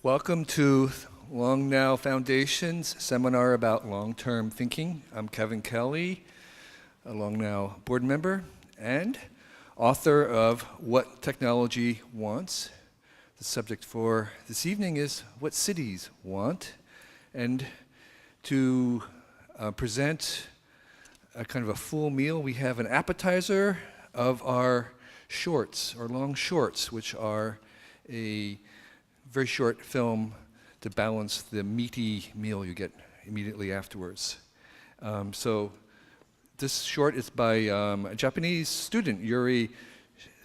Welcome to Long Now Foundation's seminar about long-term thinking. I'm Kevin Kelly, a Long Now board member and author of What Technology Wants. The subject for this evening is what cities want. And to present a kind of a full meal, we have an appetizer of our shorts, or long shorts, which are a very short film to balance the meaty meal you get immediately afterwards. So this short is by a Japanese student, Yuri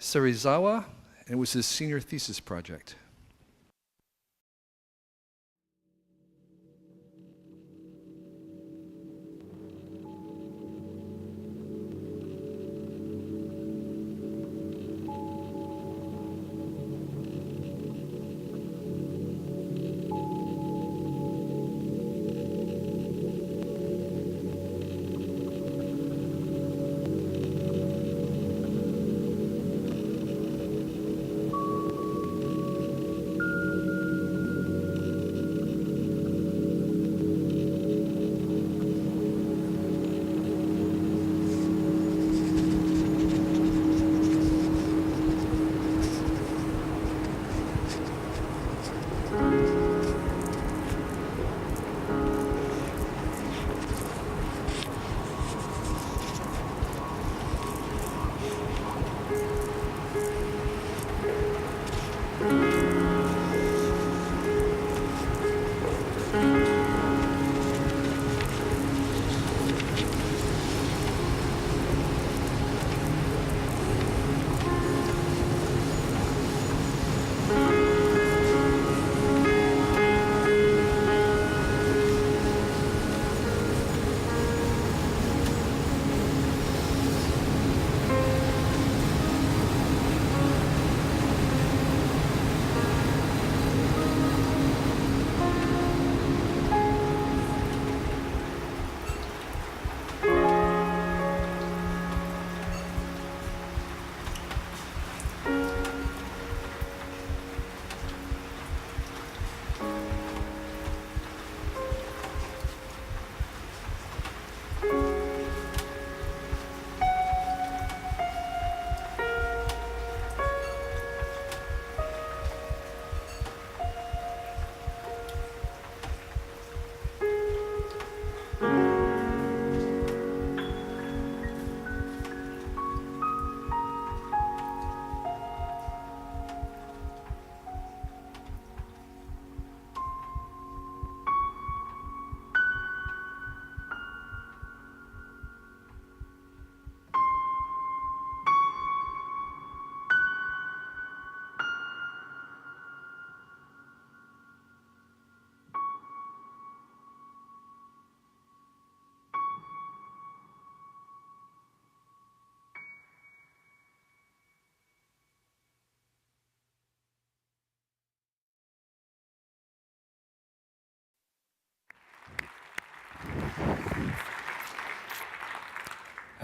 Serizawa, and it was his senior thesis project.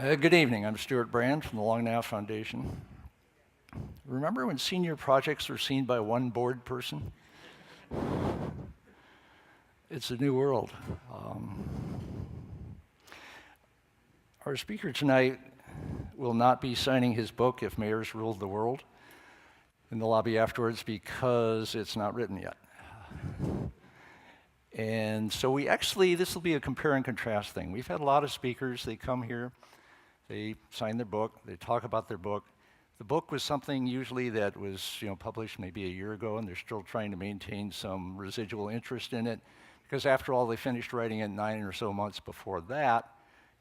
Good evening. I'm Stuart Brand from the Long Now Foundation. Remember when senior projects were seen by one board person? It's a new world. Our speaker tonight will not be signing his book, If Mayors Ruled the World, in the lobby afterwards because it's not written yet. And so this will be a compare and contrast thing. We've had a lot of speakers, they come here, they sign their book, they talk about their book. The book was something usually that was published maybe a year ago, and they're still trying to maintain some residual interest in it, because after all, they finished writing it 9 or so months before that,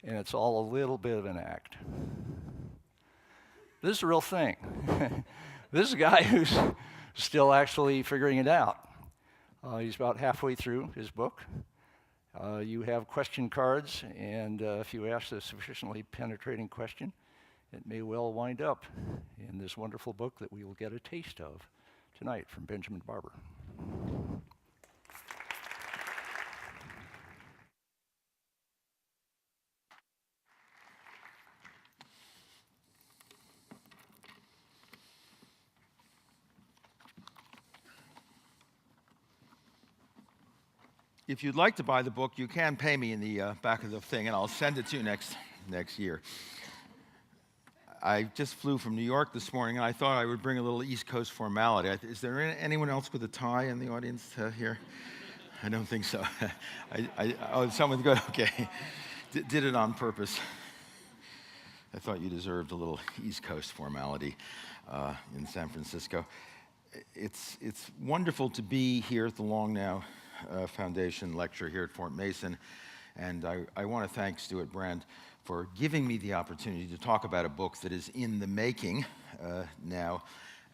and it's all a little bit of an act. This is a real thing. This is a guy who's still actually figuring it out. He's about halfway through his book. You have question cards, and if you ask a sufficiently penetrating question, it may well wind up in this wonderful book that we will get a taste of tonight from Benjamin Barber. if you'd like to buy the book, you can pay me in the back of the thing, and I'll send it to you next year. I just flew from New York this morning, and I thought I would bring a little East Coast formality. Is there anyone else with a tie in the audience here? I don't think so. Oh, someone's good. Okay. Did it on purpose. I thought you deserved a little East Coast formality in San Francisco. It's wonderful to be here at the Long Now Foundation lecture here at Fort Mason, and I want to thank Stuart Brand for giving me the opportunity to talk about a book that is in the making now.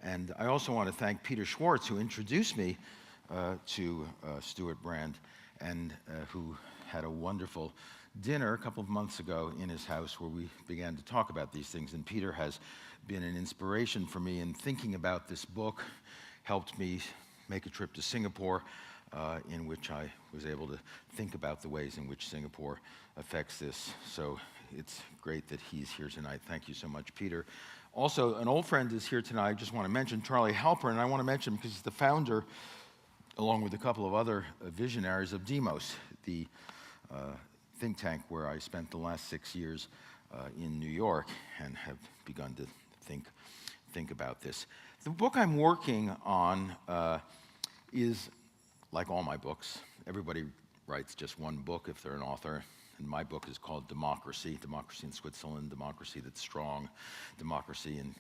And I also want to thank Peter Schwartz, who introduced me to Stuart Brand, and who had a wonderful dinner a couple of months ago in his house where we began to talk about these things. And Peter has been an inspiration for me in thinking about this book, helped me make a trip to Singapore, in which I was able to think about the ways in which Singapore affects this. So it's great that he's here tonight. Thank you so much, Peter. Also, an old friend is here tonight. I just want to mention Charlie Halpern, and I want to mention him because he's the founder, along with a couple of other visionaries, of Demos, the think tank where I spent the last 6 years in New York and have begun to think about this. The book I'm working on is, like all my books, everybody writes just one book if they're an author. And my book is called Democracy, Democracy in Switzerland, Democracy That's Strong, Democracy in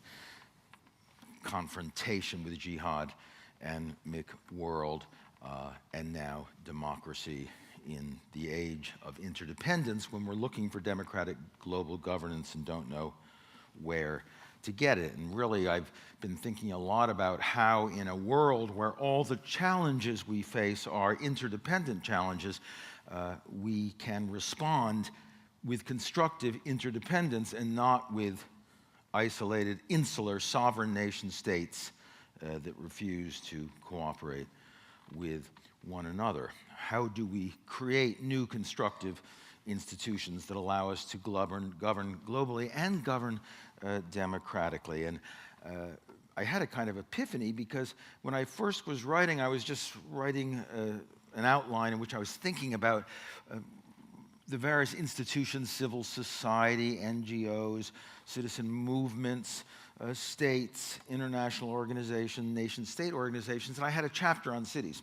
Confrontation with Jihad and McWorld, and now Democracy in the Age of Interdependence, when we're looking for democratic global governance and don't know where to get it. And really, I've been thinking a lot about how in a world where all the challenges we face are interdependent challenges, we can respond with constructive interdependence and not with isolated, insular, sovereign nation states that refuse to cooperate with one another. How do we create new constructive institutions that allow us to govern globally and govern democratically? And I had a kind of epiphany, because when I first was writing, I was just writing an outline in which I was thinking about the various institutions, civil society, NGOs, citizen movements, states, international organizations, nation-state organizations, and I had a chapter on cities.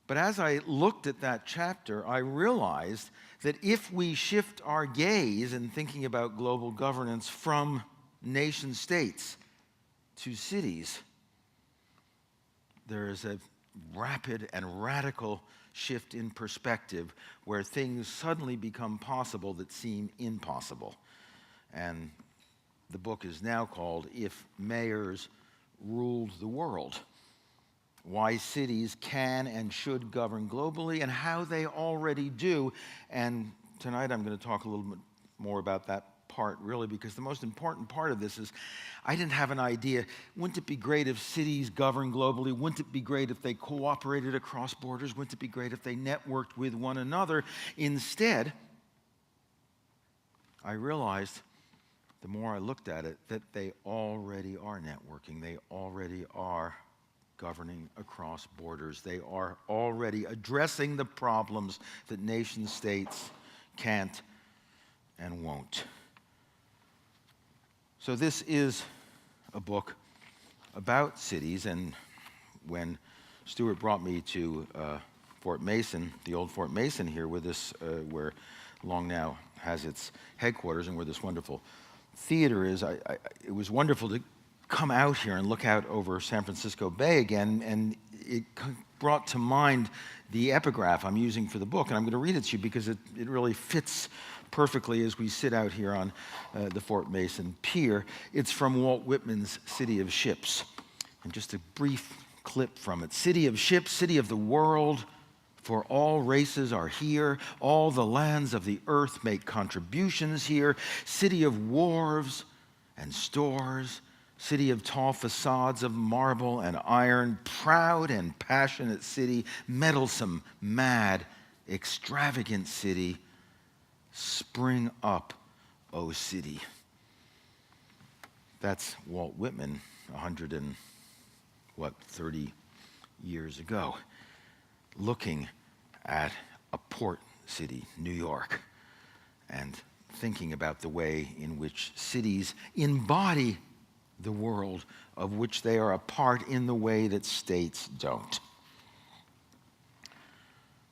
But as I looked at that chapter, I realized that if we shift our gaze in thinking about global governance from nation-states to cities, there is a rapid and radical shift in perspective where things suddenly become possible that seem impossible. And the book is now called If Mayors Ruled the World: Why Cities Can and Should Govern Globally, and How They Already Do. And tonight I'm going to talk a little bit more about that part, really, because the most important part of this is I didn't have an idea. Wouldn't it be great if cities governed globally? Wouldn't it be great if they cooperated across borders? Wouldn't it be great if they networked with one another? Instead, I realized, the more I looked at it, that they already are networking. They already are governing across borders. They are already addressing the problems that nation states can't and won't. So this is a book about cities, and when Stuart brought me to Fort Mason, the old Fort Mason here with us, where Long Now has its headquarters and where this wonderful theater is, it was wonderful to come out here and look out over San Francisco Bay again, and it brought to mind the epigraph I'm using for the book, and I'm going to read it to you because it really fits perfectly as we sit out here on the Fort Mason Pier. It's from Walt Whitman's City of Ships, and just a brief clip from it. City of ships, city of the world, for all races are here, all the lands of the earth make contributions here, city of wharves and stores, city of tall facades of marble and iron, proud and passionate city, meddlesome, mad, extravagant city, spring up, O city. That's Walt Whitman 130 years ago, looking at a port city, New York, and thinking about the way in which cities embody the world of which they are a part in the way that states don't.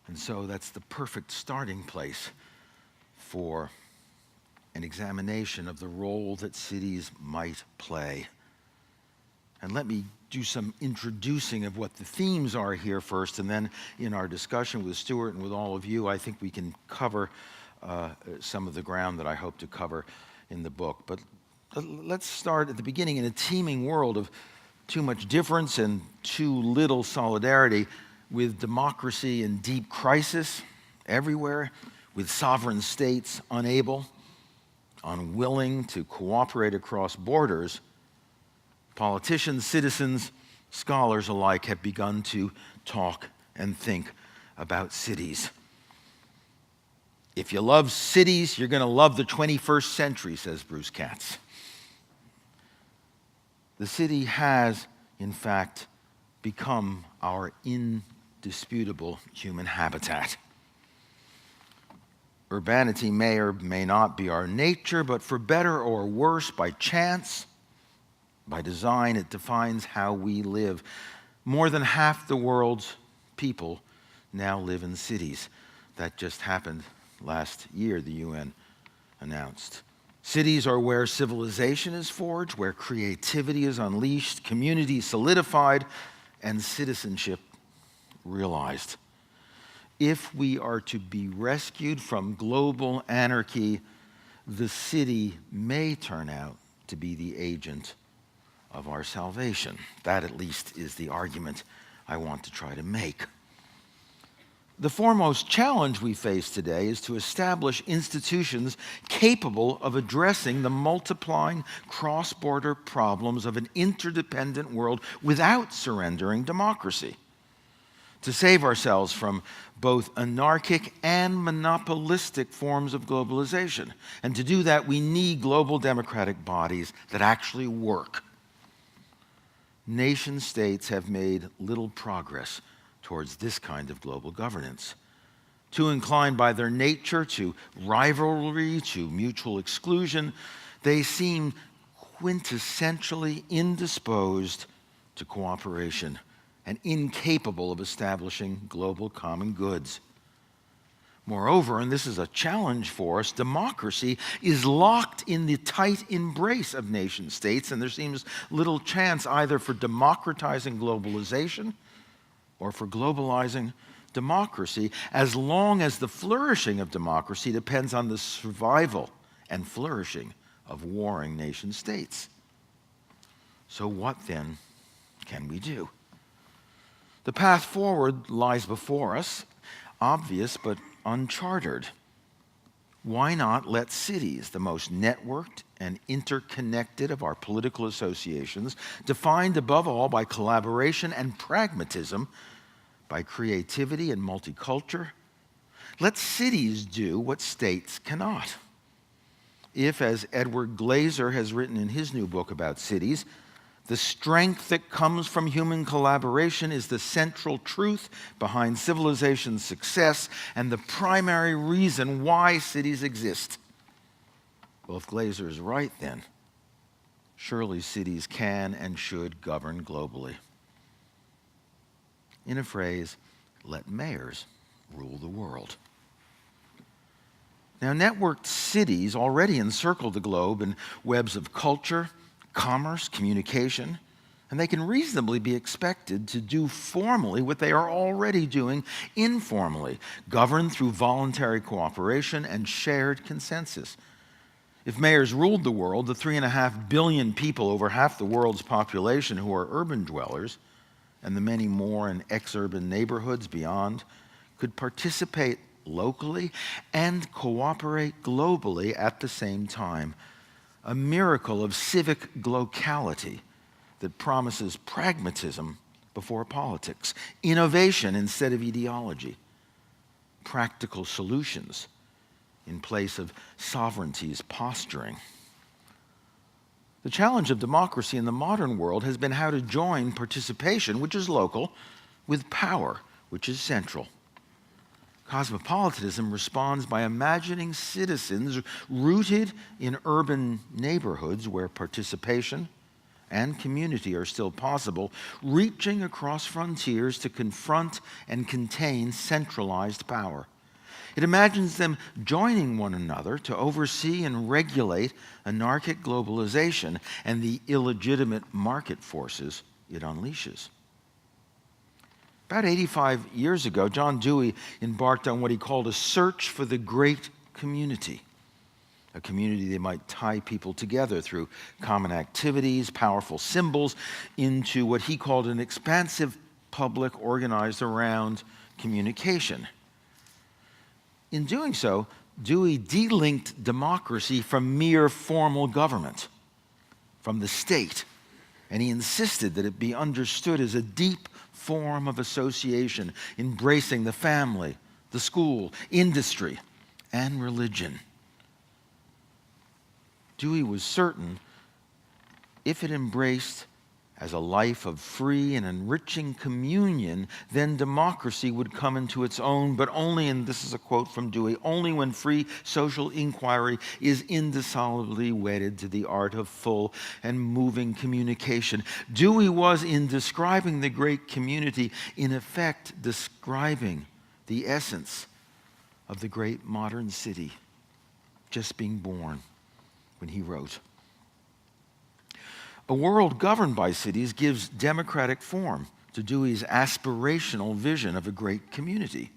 And so that's the perfect starting place for an examination of the role that cities might play. And let me do some introducing of what the themes are here first, and then in our discussion with Stuart and with all of you, I think we can cover some of the ground that I hope to cover in the book. But let's start at the beginning. In a teeming world of too much difference and too little solidarity, with democracy in deep crisis everywhere, with sovereign states unable, unwilling to cooperate across borders, politicians, citizens, scholars alike have begun to talk and think about cities. If you love cities, you're going to love the 21st century, says Bruce Katz. The city has, in fact, become our indisputable human habitat. Urbanity may or may not be our nature, but for better or worse, by chance, by design, it defines how we live. More than half the world's people now live in cities. That just happened last year, the UN announced. Cities are where civilization is forged, where creativity is unleashed, community solidified, and citizenship realized. If we are to be rescued from global anarchy, the city may turn out to be the agent of our salvation. That, at least, is the argument I want to try to make. The foremost challenge we face today is to establish institutions capable of addressing the multiplying cross-border problems of an interdependent world without surrendering democracy. To save ourselves from both anarchic and monopolistic forms of globalization. And to do that, we need global democratic bodies that actually work. Nation states have made little progress towards this kind of global governance. Too inclined by their nature to rivalry, to mutual exclusion, they seem quintessentially indisposed to cooperation and incapable of establishing global common goods. Moreover, and this is a challenge for us, democracy is locked in the tight embrace of nation states, and there seems little chance either for democratizing globalization or for globalizing democracy, as long as the flourishing of democracy depends on the survival and flourishing of warring nation states. So what then can we do? The path forward lies before us, obvious but uncharted. Why not let cities, the most networked and interconnected of our political associations, defined above all by collaboration and pragmatism, by creativity and multiculture, let cities do what states cannot. If, as Edward Glaser has written in his new book about cities, the strength that comes from human collaboration is the central truth behind civilization's success and the primary reason why cities exist. Well, if Glaser is right, then surely cities can and should govern globally. In a phrase, let mayors rule the world. Now, networked cities already encircle the globe in webs of culture, commerce, communication, and they can reasonably be expected to do formally what they are already doing informally, governed through voluntary cooperation and shared consensus. If mayors ruled the world, the 3.5 billion people, over half the world's population, who are urban dwellers, and the many more in ex-urban neighborhoods beyond, could participate locally and cooperate globally at the same time. A miracle of civic locality that promises pragmatism before politics, innovation instead of ideology, practical solutions in place of sovereignty's posturing. The challenge of democracy in the modern world has been how to join participation, which is local, with power, which is central. Cosmopolitanism responds by imagining citizens rooted in urban neighborhoods where participation and community are still possible, reaching across frontiers to confront and contain centralized power. It imagines them joining one another to oversee and regulate anarchic globalization and the illegitimate market forces it unleashes. About 85 years ago, John Dewey embarked on what he called a search for the great community, a community that might tie people together through common activities, powerful symbols, into what he called an expansive public organized around communication. In doing so, Dewey delinked democracy from mere formal government, from the state, and he insisted that it be understood as a deep form of association, embracing the family, the school, industry, and religion. Dewey was certain if it embraced as a life of free and enriching communion, then democracy would come into its own, but only, and this is a quote from Dewey, only when free social inquiry is indissolubly wedded to the art of full and moving communication. Dewey was, in describing the great community, in effect describing the essence of the great modern city, just being born when he wrote. A world governed by cities gives democratic form to Dewey's aspirational vision of a great community.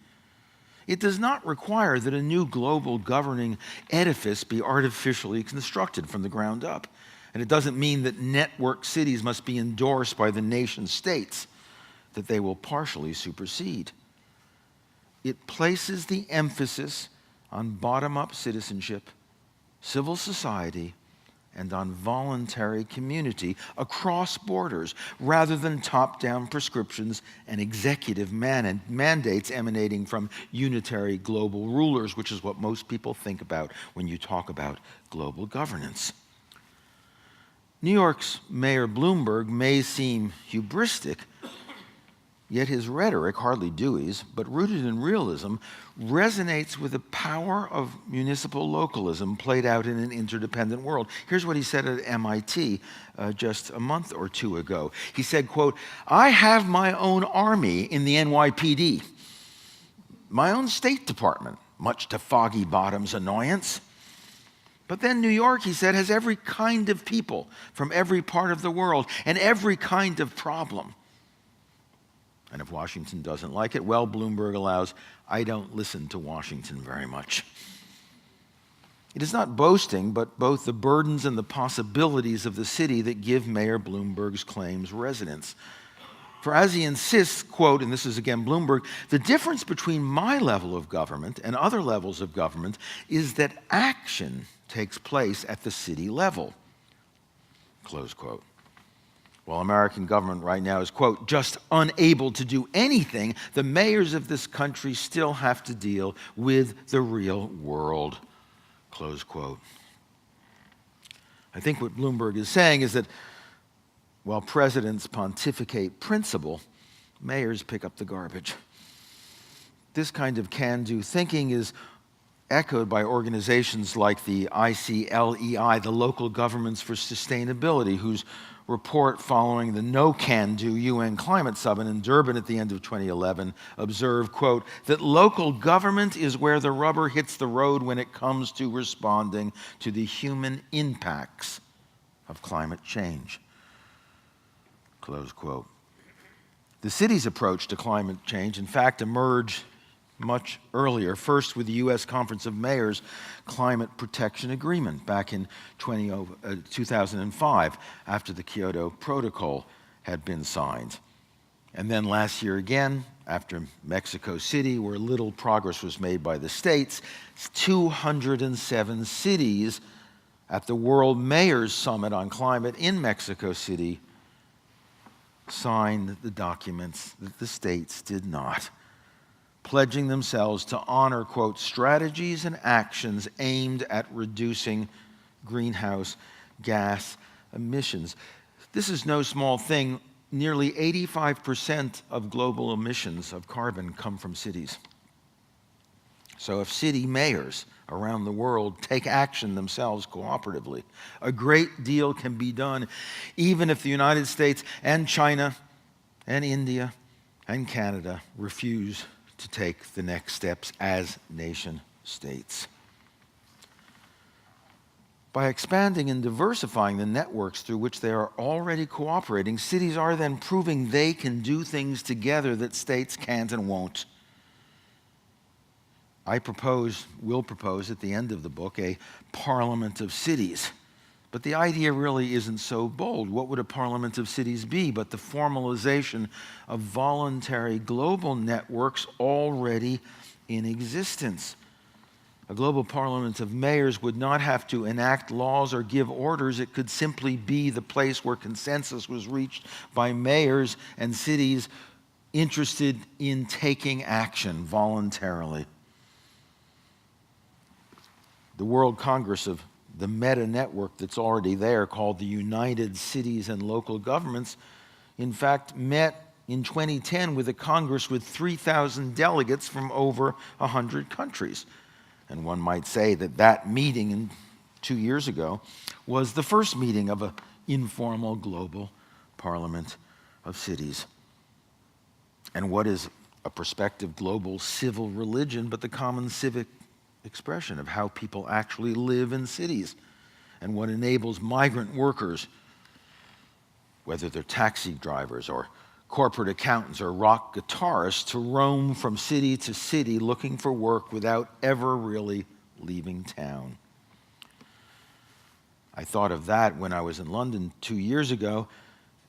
It does not require that a new global governing edifice be artificially constructed from the ground up. And it doesn't mean that network cities must be endorsed by the nation states, that they will partially supersede. It places the emphasis on bottom-up citizenship, civil society, and on voluntary community across borders, rather than top-down prescriptions and executive mandates emanating from unitary global rulers, which is what most people think about when you talk about global governance. New York's Mayor Bloomberg may seem hubristic, yet his rhetoric, hardly Dewey's, but rooted in realism, resonates with the power of municipal localism played out in an interdependent world. Here's what he said at MIT just a month or two ago. He said, quote, "I have my own army in the NYPD, my own State Department, much to Foggy Bottom's annoyance. But then New York," he said, "has every kind of people from every part of the world and every kind of problem. And if Washington doesn't like it, well, Bloomberg allows, I don't listen to Washington very much." It is not boasting, but both the burdens and the possibilities of the city that give Mayor Bloomberg's claims resonance. For as he insists, quote, and this is again Bloomberg, "the difference between my level of government and other levels of government is that action takes place at the city level," close quote. While American government right now is, quote, "just unable to do anything," the mayors of this country still have to deal with the real world, close quote. I think what Bloomberg is saying is that while presidents pontificate principle, mayors pick up the garbage. This kind of can-do thinking is echoed by organizations like the ICLEI, the Local Governments for Sustainability, whose report following the No Can Do UN Climate Summit in Durban at the end of 2011 observed, quote, that local government is where the rubber hits the road when it comes to responding to the human impacts of climate change, close quote. The city's approach to climate change, in fact, emerged much earlier, first with the U.S. Conference of Mayors Climate Protection Agreement back in 2005, after the Kyoto Protocol had been signed. And then last year again, after Mexico City, where little progress was made by the states, 207 cities at the World Mayors Summit on Climate in Mexico City signed the documents that the states did not, pledging themselves to honor, quote, strategies and actions aimed at reducing greenhouse gas emissions. This is no small thing. Nearly 85% of global emissions of carbon come from cities. So if city mayors around the world take action themselves cooperatively, a great deal can be done, even if the United States and China and India and Canada refuse to take the next steps as nation states. By expanding and diversifying the networks through which they are already cooperating, cities are then proving they can do things together that states can't and won't. I will propose at the end of the book, a parliament of cities. But the idea really isn't so bold. What would a parliament of cities be but the formalization of voluntary global networks already in existence? A global parliament of mayors would not have to enact laws or give orders. It could simply be the place where consensus was reached by mayors and cities interested in taking action voluntarily. The World Congress of the meta-network that's already there, called the United Cities and Local Governments, in fact met in 2010 with a Congress with 3,000 delegates from over 100 countries. And one might say that that meeting 2 years ago was the first meeting of an informal global parliament of cities. And what is a prospective global civil religion but the common civic expression of how people actually live in cities, and what enables migrant workers, whether they're taxi drivers or corporate accountants or rock guitarists, to roam from city to city looking for work without ever really leaving town. I thought of that when I was in London 2 years ago,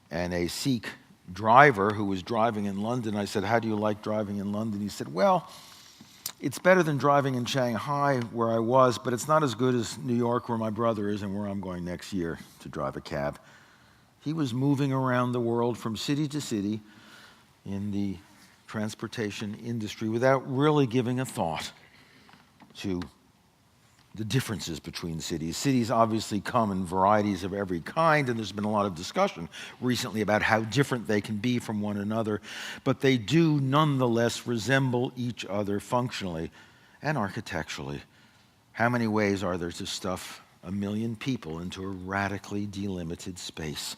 and a Sikh driver who was driving in London, I said, "How do you like driving in London?" He said, "Well, it's better than driving in Shanghai, where I was, but it's not as good as New York, where my brother is and where I'm going next year to drive a cab." He was moving around the world from city to city in the transportation industry without really giving a thought to the differences between cities. Cities obviously come in varieties of every kind, and there's been a lot of discussion recently about how different they can be from one another, but they do nonetheless resemble each other functionally and architecturally. How many ways are there to stuff 1 million people into a radically delimited space?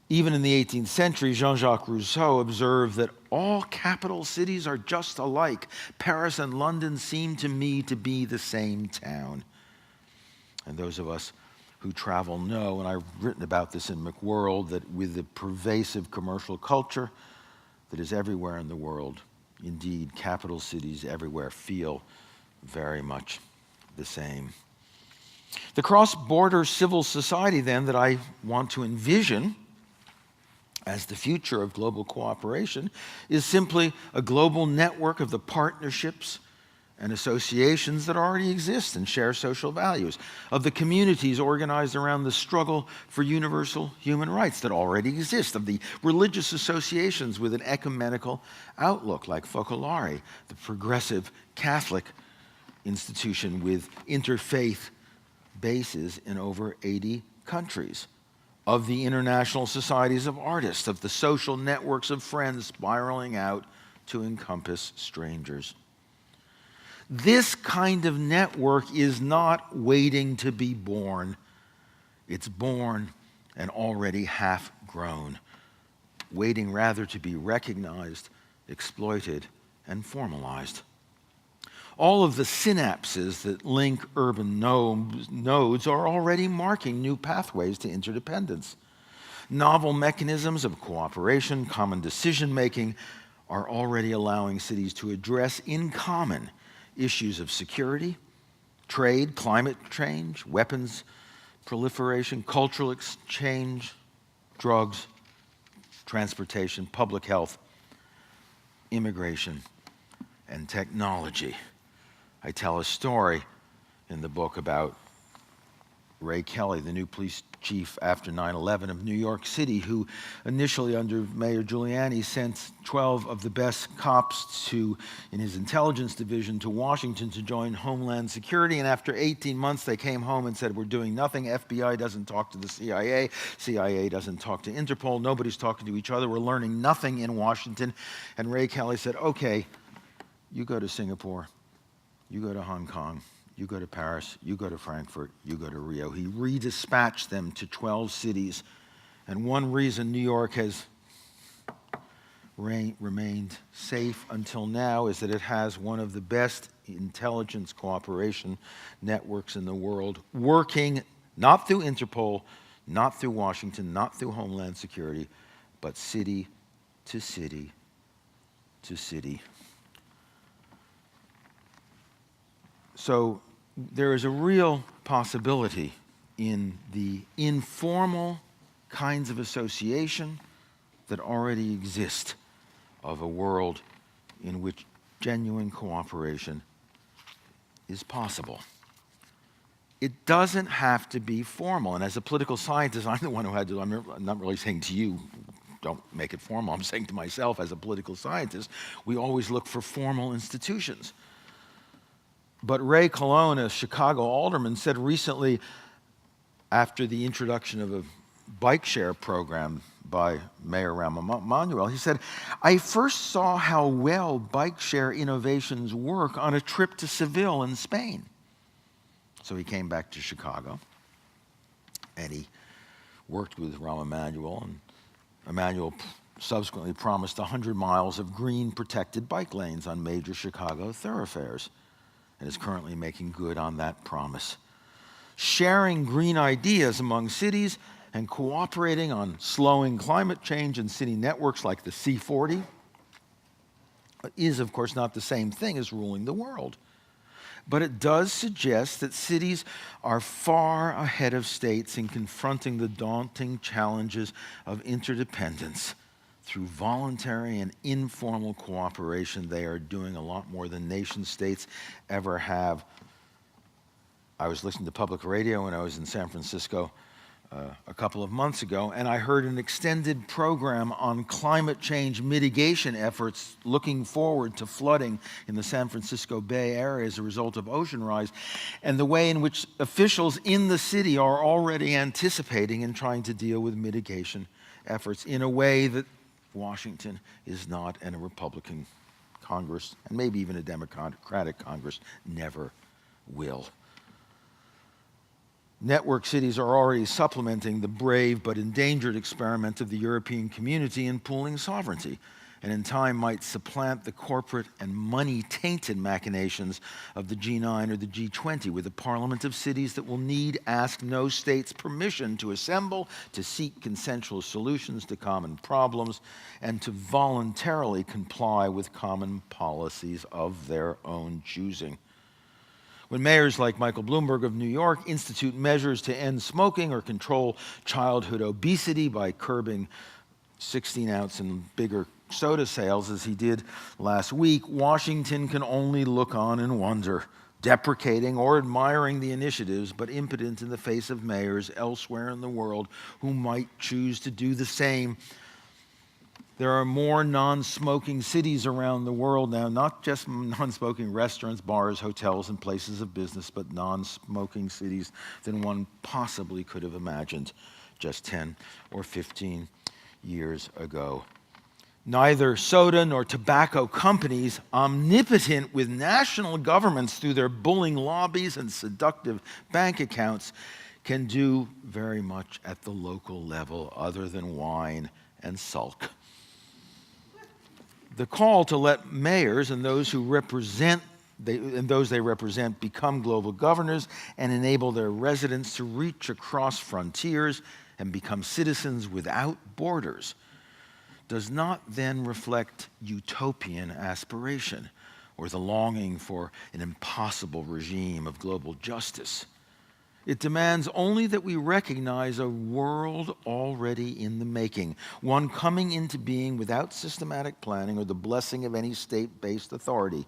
Even in the 18th century, Jean-Jacques Rousseau observed that all capital cities are just alike. Paris and London seem to me to be the same town. And those of us who travel know, and I've written about this in McWorld, that with the pervasive commercial culture that is everywhere in the world, indeed, capital cities everywhere feel very much the same. The cross-border civil society, then, that I want to envision as the future of global cooperation is simply a global network of the partnerships and associations that already exist and share social values, of the communities organized around the struggle for universal human rights that already exist, of the religious associations with an ecumenical outlook like Focolare, the progressive Catholic institution with interfaith bases in over 80 countries, of the international societies of artists, of the social networks of friends spiraling out to encompass strangers. This kind of network is not waiting to be born. It's born and already half grown, waiting rather to be recognized, exploited, and formalized. All of the synapses that link urban nodes are already marking new pathways to interdependence. Novel mechanisms of cooperation, common decision-making are already allowing cities to address in common issues of security, trade, climate change, weapons proliferation, cultural exchange, drugs, transportation, public health, immigration, and technology. I tell a story in the book about Ray Kelly, the new police chief after 9/11 of New York City, who initially under Mayor Giuliani sent 12 of the best cops in his intelligence division to Washington to join Homeland Security. And after 18 months, they came home and said, "We're doing nothing. FBI doesn't talk to the CIA. CIA doesn't talk to Interpol. Nobody's talking to each other. We're learning nothing in Washington." And Ray Kelly said, "Okay, you go to Singapore. you go to Hong Kong, you go to Paris, you go to Frankfurt, you go to Rio. He redispatched them to 12 cities. And one reason New York has remained safe until now is that it has one of the best intelligence cooperation networks in the world, working not through Interpol, not through Washington, not through Homeland Security, but city to city to city. So there is a real possibility in the informal kinds of association that already exist of a world in which genuine cooperation is possible. It doesn't have to be formal. And as a political scientist, I'm the one who had to, I'm not really saying to you, don't make it formal. I'm saying to myself, as a political scientist, we always look for formal institutions. But Ray Colon, a Chicago alderman, said recently, after the introduction of a bike share program by Mayor Rahm Emanuel, he said, I first saw how well bike share innovations work on a trip to Seville in Spain. So he came back to Chicago, and he worked with Rahm Emanuel, and Emanuel subsequently promised 100 miles of green protected bike lanes on major Chicago thoroughfares, and is currently making good on that promise. Sharing green ideas among cities and cooperating on slowing climate change in city networks like the C40 is, of course, not the same thing as ruling the world. But it does suggest that cities are far ahead of states in confronting the daunting challenges of interdependence. Through voluntary and informal cooperation, they are doing a lot more than nation states ever have. I was listening to public radio when I was in San Francisco a couple of months ago, and I heard an extended program on climate change mitigation efforts looking forward to flooding in the San Francisco Bay Area as a result of ocean rise, and the way in which officials in the city are already anticipating and trying to deal with mitigation efforts in a way that Washington is not, and a Republican Congress, and maybe even a Democratic Congress, never will. Network cities are already supplementing the brave but endangered experiment of the European community in pooling sovereignty, and in time might supplant the corporate and money-tainted machinations of the G9 or the G20, with a parliament of cities that will need ask no state's permission to assemble, to seek consensual solutions to common problems, and to voluntarily comply with common policies of their own choosing. When mayors like Michael Bloomberg of New York institute measures to end smoking or control childhood obesity by curbing 16-ounce and bigger soda sales, as he did last week, Washington can only look on and wonder, deprecating or admiring the initiatives, but impotent in the face of mayors elsewhere in the world who might choose to do the same. There are more non-smoking cities around the world now, not just non-smoking restaurants, bars, hotels, and places of business, but non-smoking cities than one possibly could have imagined just 10 or 15 years ago. Neither soda nor tobacco companies, omnipotent with national governments through their bullying lobbies and seductive bank accounts, can do very much at the local level other than whine and sulk. The call to let mayors and those who represent they represent become global governors and enable their residents to reach across frontiers and become citizens without borders does not then reflect utopian aspiration or the longing for an impossible regime of global justice. It demands only that we recognize a world already in the making, one coming into being without systematic planning or the blessing of any state-based authority,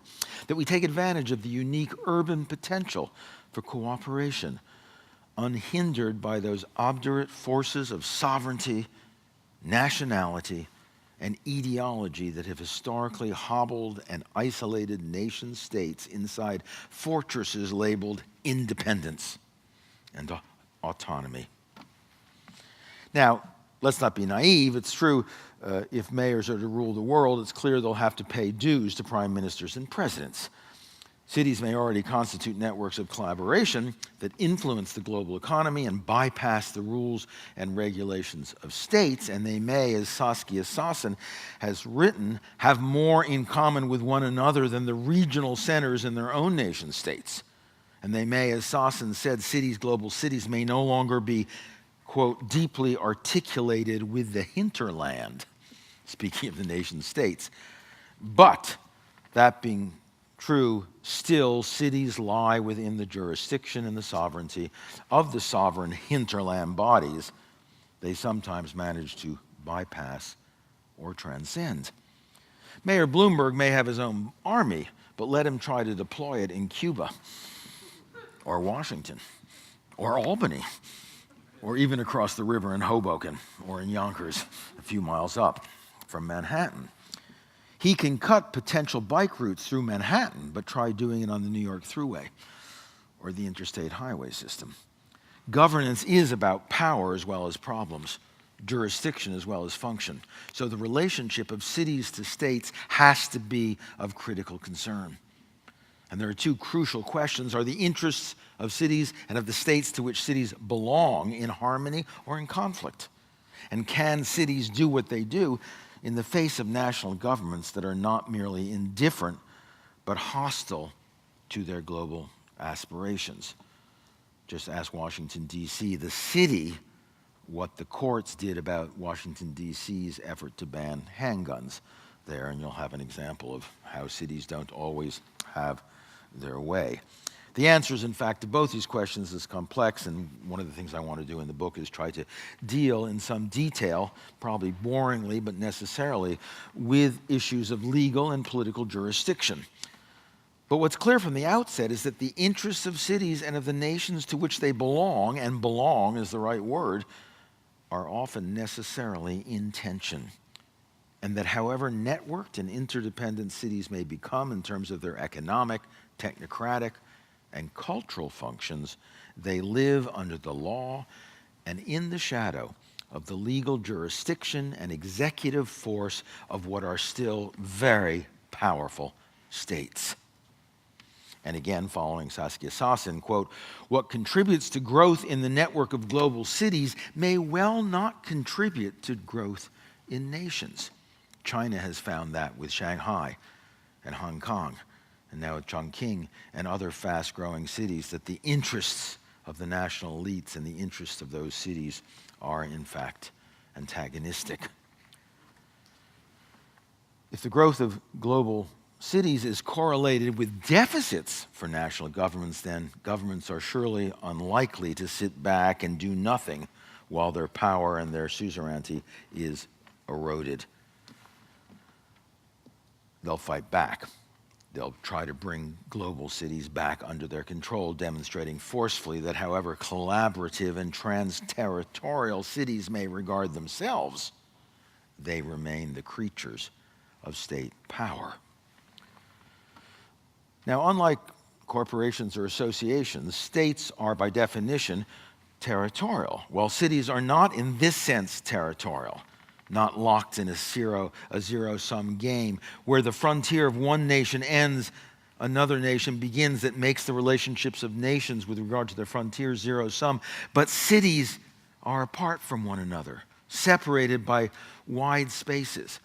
that we take advantage of the unique urban potential for cooperation, unhindered by those obdurate forces of sovereignty, nationality, and ideology that have historically hobbled and isolated nation-states inside fortresses labeled independence and autonomy. Now, let's not be naive. It's true, if mayors are to rule the world, it's clear they'll have to pay dues to prime ministers and presidents. Cities may already constitute networks of collaboration that influence the global economy and bypass the rules and regulations of states, and they may, as Saskia Sassen has written, have more in common with one another than the regional centers in their own nation states. And they may, as Sassen said, global cities may no longer be, quote, deeply articulated with the hinterland, speaking of the nation states. But, that being true, still cities lie within the jurisdiction and the sovereignty of the sovereign hinterland bodies they sometimes manage to bypass or transcend. Mayor Bloomberg may have his own army, but let him try to deploy it in Cuba or Washington or Albany or even across the river in Hoboken or in Yonkers a few miles up from Manhattan. He can cut potential bike routes through Manhattan, but try doing it on the New York Thruway or the interstate highway system. Governance is about power as well as problems, jurisdiction as well as function. So the relationship of cities to states has to be of critical concern. And there are two crucial questions. Are the interests of cities and of the states to which cities belong in harmony or in conflict? And can cities do what they do in the face of national governments that are not merely indifferent, but hostile to their global aspirations? Just ask Washington, D.C., the city, what the courts did about Washington, D.C.'s effort to ban handguns there, and you'll have an example of how cities don't always have their way. The answers, in fact, to both these questions is complex, and one of the things I want to do in the book is try to deal in some detail, probably boringly but necessarily, with issues of legal and political jurisdiction. But what's clear from the outset is that the interests of cities and of the nations to which they belong, and belong is the right word, are often necessarily in tension. And that however networked and interdependent cities may become in terms of their economic, technocratic, and cultural functions, they live under the law and in the shadow of the legal jurisdiction and executive force of what are still very powerful states. And again, following Saskia Sassen, quote, what contributes to growth in the network of global cities may well not contribute to growth in nations. China has found that with Shanghai and Hong Kong, and now with Chongqing and other fast-growing cities, that the interests of the national elites and the interests of those cities are, in fact, antagonistic. If the growth of global cities is correlated with deficits for national governments, then governments are surely unlikely to sit back and do nothing while their power and their suzerainty is eroded. They'll fight back. They'll try to bring global cities back under their control, demonstrating forcefully that however collaborative and trans-territorial cities may regard themselves, they remain the creatures of state power. Now, unlike corporations or associations, states are by definition territorial, while cities are not in this sense territorial, not locked in a zero-sum game where the frontier of one nation ends, another nation begins, that makes the relationships of nations with regard to their frontiers zero-sum. But cities are apart from one another, separated by wide spaces,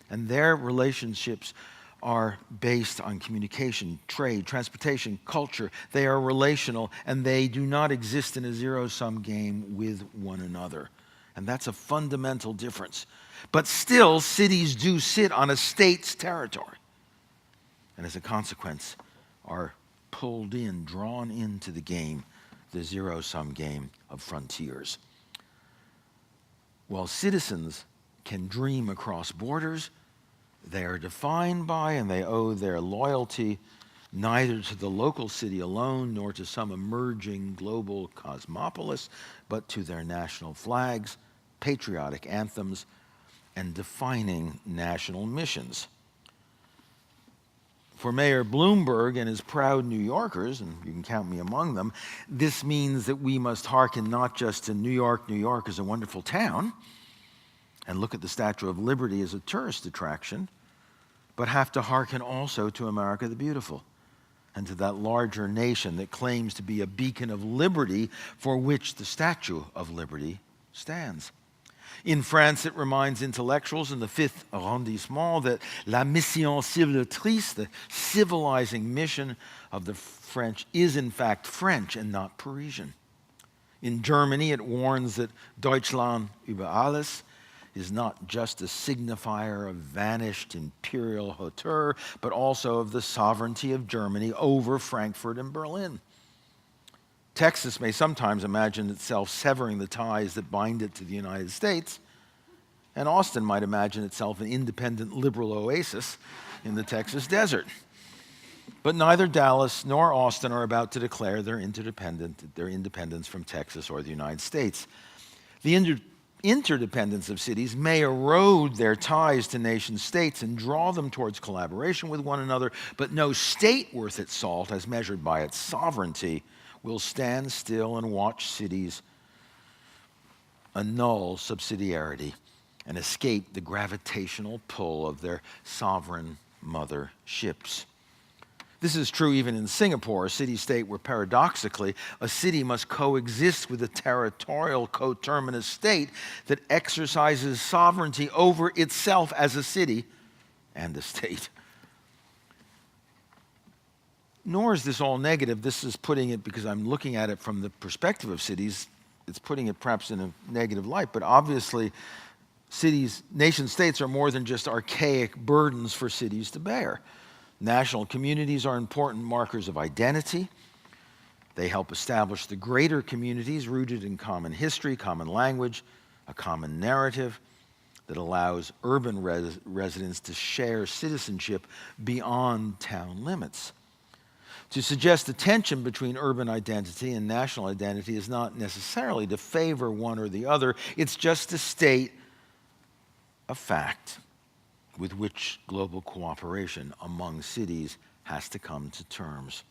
and their relationships are based on communication, trade, transportation, culture. They are relational, and they do not exist in a zero-sum game with one another. And that's a fundamental difference. But still, cities do sit on a state's territory, and as a consequence, are pulled in, drawn into the game, the zero-sum game of frontiers. While citizens can dream across borders, they are defined by and they owe their loyalty neither to the local city alone nor to some emerging global cosmopolis, but to their national flags, patriotic anthems, and defining national missions. For Mayor Bloomberg and his proud New Yorkers, and you can count me among them, this means that we must hearken not just to New York is a wonderful town, and look at the Statue of Liberty as a tourist attraction, but have to hearken also to America the Beautiful, and to that larger nation that claims to be a beacon of liberty for which the Statue of Liberty stands. In France, it reminds intellectuals in the 5th arrondissement that la mission civilisatrice, the civilizing mission of the French, is in fact French and not Parisian. In Germany, it warns that Deutschland über alles is not just a signifier of vanished imperial hauteur, but also of the sovereignty of Germany over Frankfort and Berlin. Texas may sometimes imagine itself severing the ties that bind it to the United States, and Austin might imagine itself an independent liberal oasis in the Texas desert. But neither Dallas nor Austin are about to declare their independence from Texas or the United States. The interdependence of cities may erode their ties to nation states and draw them towards collaboration with one another, but no state worth its salt, as measured by its sovereignty, will stand still and watch cities annul subsidiarity and escape the gravitational pull of their sovereign mother ships. This is true even in Singapore, a city-state where paradoxically a city must coexist with a territorial coterminous state that exercises sovereignty over itself as a city and a state. Nor is this all negative. This is putting it, because I'm looking at it from the perspective of cities, it's putting it perhaps in a negative light, but obviously cities, nation-states are more than just archaic burdens for cities to bear. National communities are important markers of identity. They help establish the greater communities rooted in common history, common language, a common narrative that allows urban residents to share citizenship beyond town limits. To suggest a tension between urban identity and national identity is not necessarily to favor one or the other. It's just to state a fact with which global cooperation among cities has to come to terms.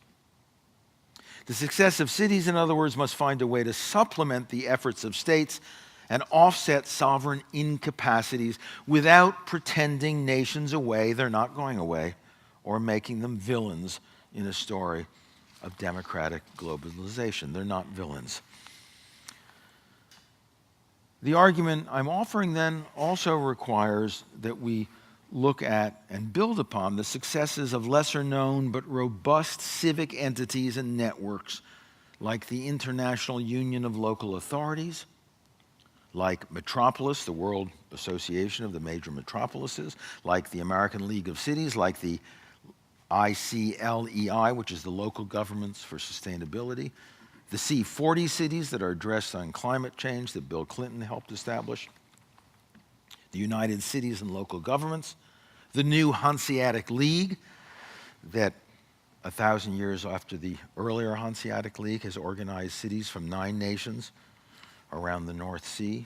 The success of cities, in other words, must find a way to supplement the efforts of states and offset sovereign incapacities without pretending nations away they're not going away or making them villains in a story of democratic globalization. They're not villains. The argument I'm offering then also requires that we look at and build upon the successes of lesser-known but robust civic entities and networks like the International Union of Local Authorities, like Metropolis, the World Association of the Major Metropolises, like the American League of Cities, like the ICLEI, which is the Local Governments for Sustainability, the C40 cities that are addressed on climate change that Bill Clinton helped establish, the United Cities and Local Governments, the new Hanseatic League that 1,000 years after the earlier Hanseatic League has organized cities from 9 nations around the North Sea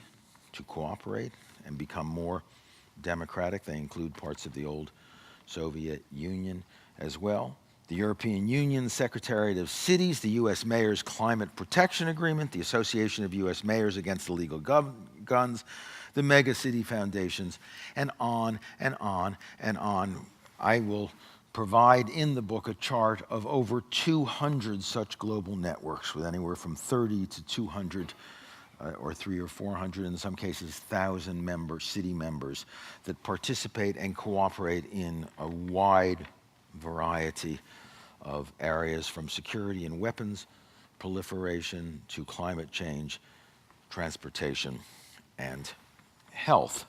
to cooperate and become more democratic. They include parts of the old Soviet Union as well. The European Union Secretariat of Cities, the U.S. Mayor's Climate Protection Agreement, the Association of U.S. Mayors Against Illegal Guns, the mega city foundations, and on and on and on. I will provide in the book a chart of over 200 such global networks with anywhere from 30 to 200 or 300 or 400, in some cases 1,000 city members that participate and cooperate in a wide variety of areas, from security and weapons proliferation to climate change, transportation, and health.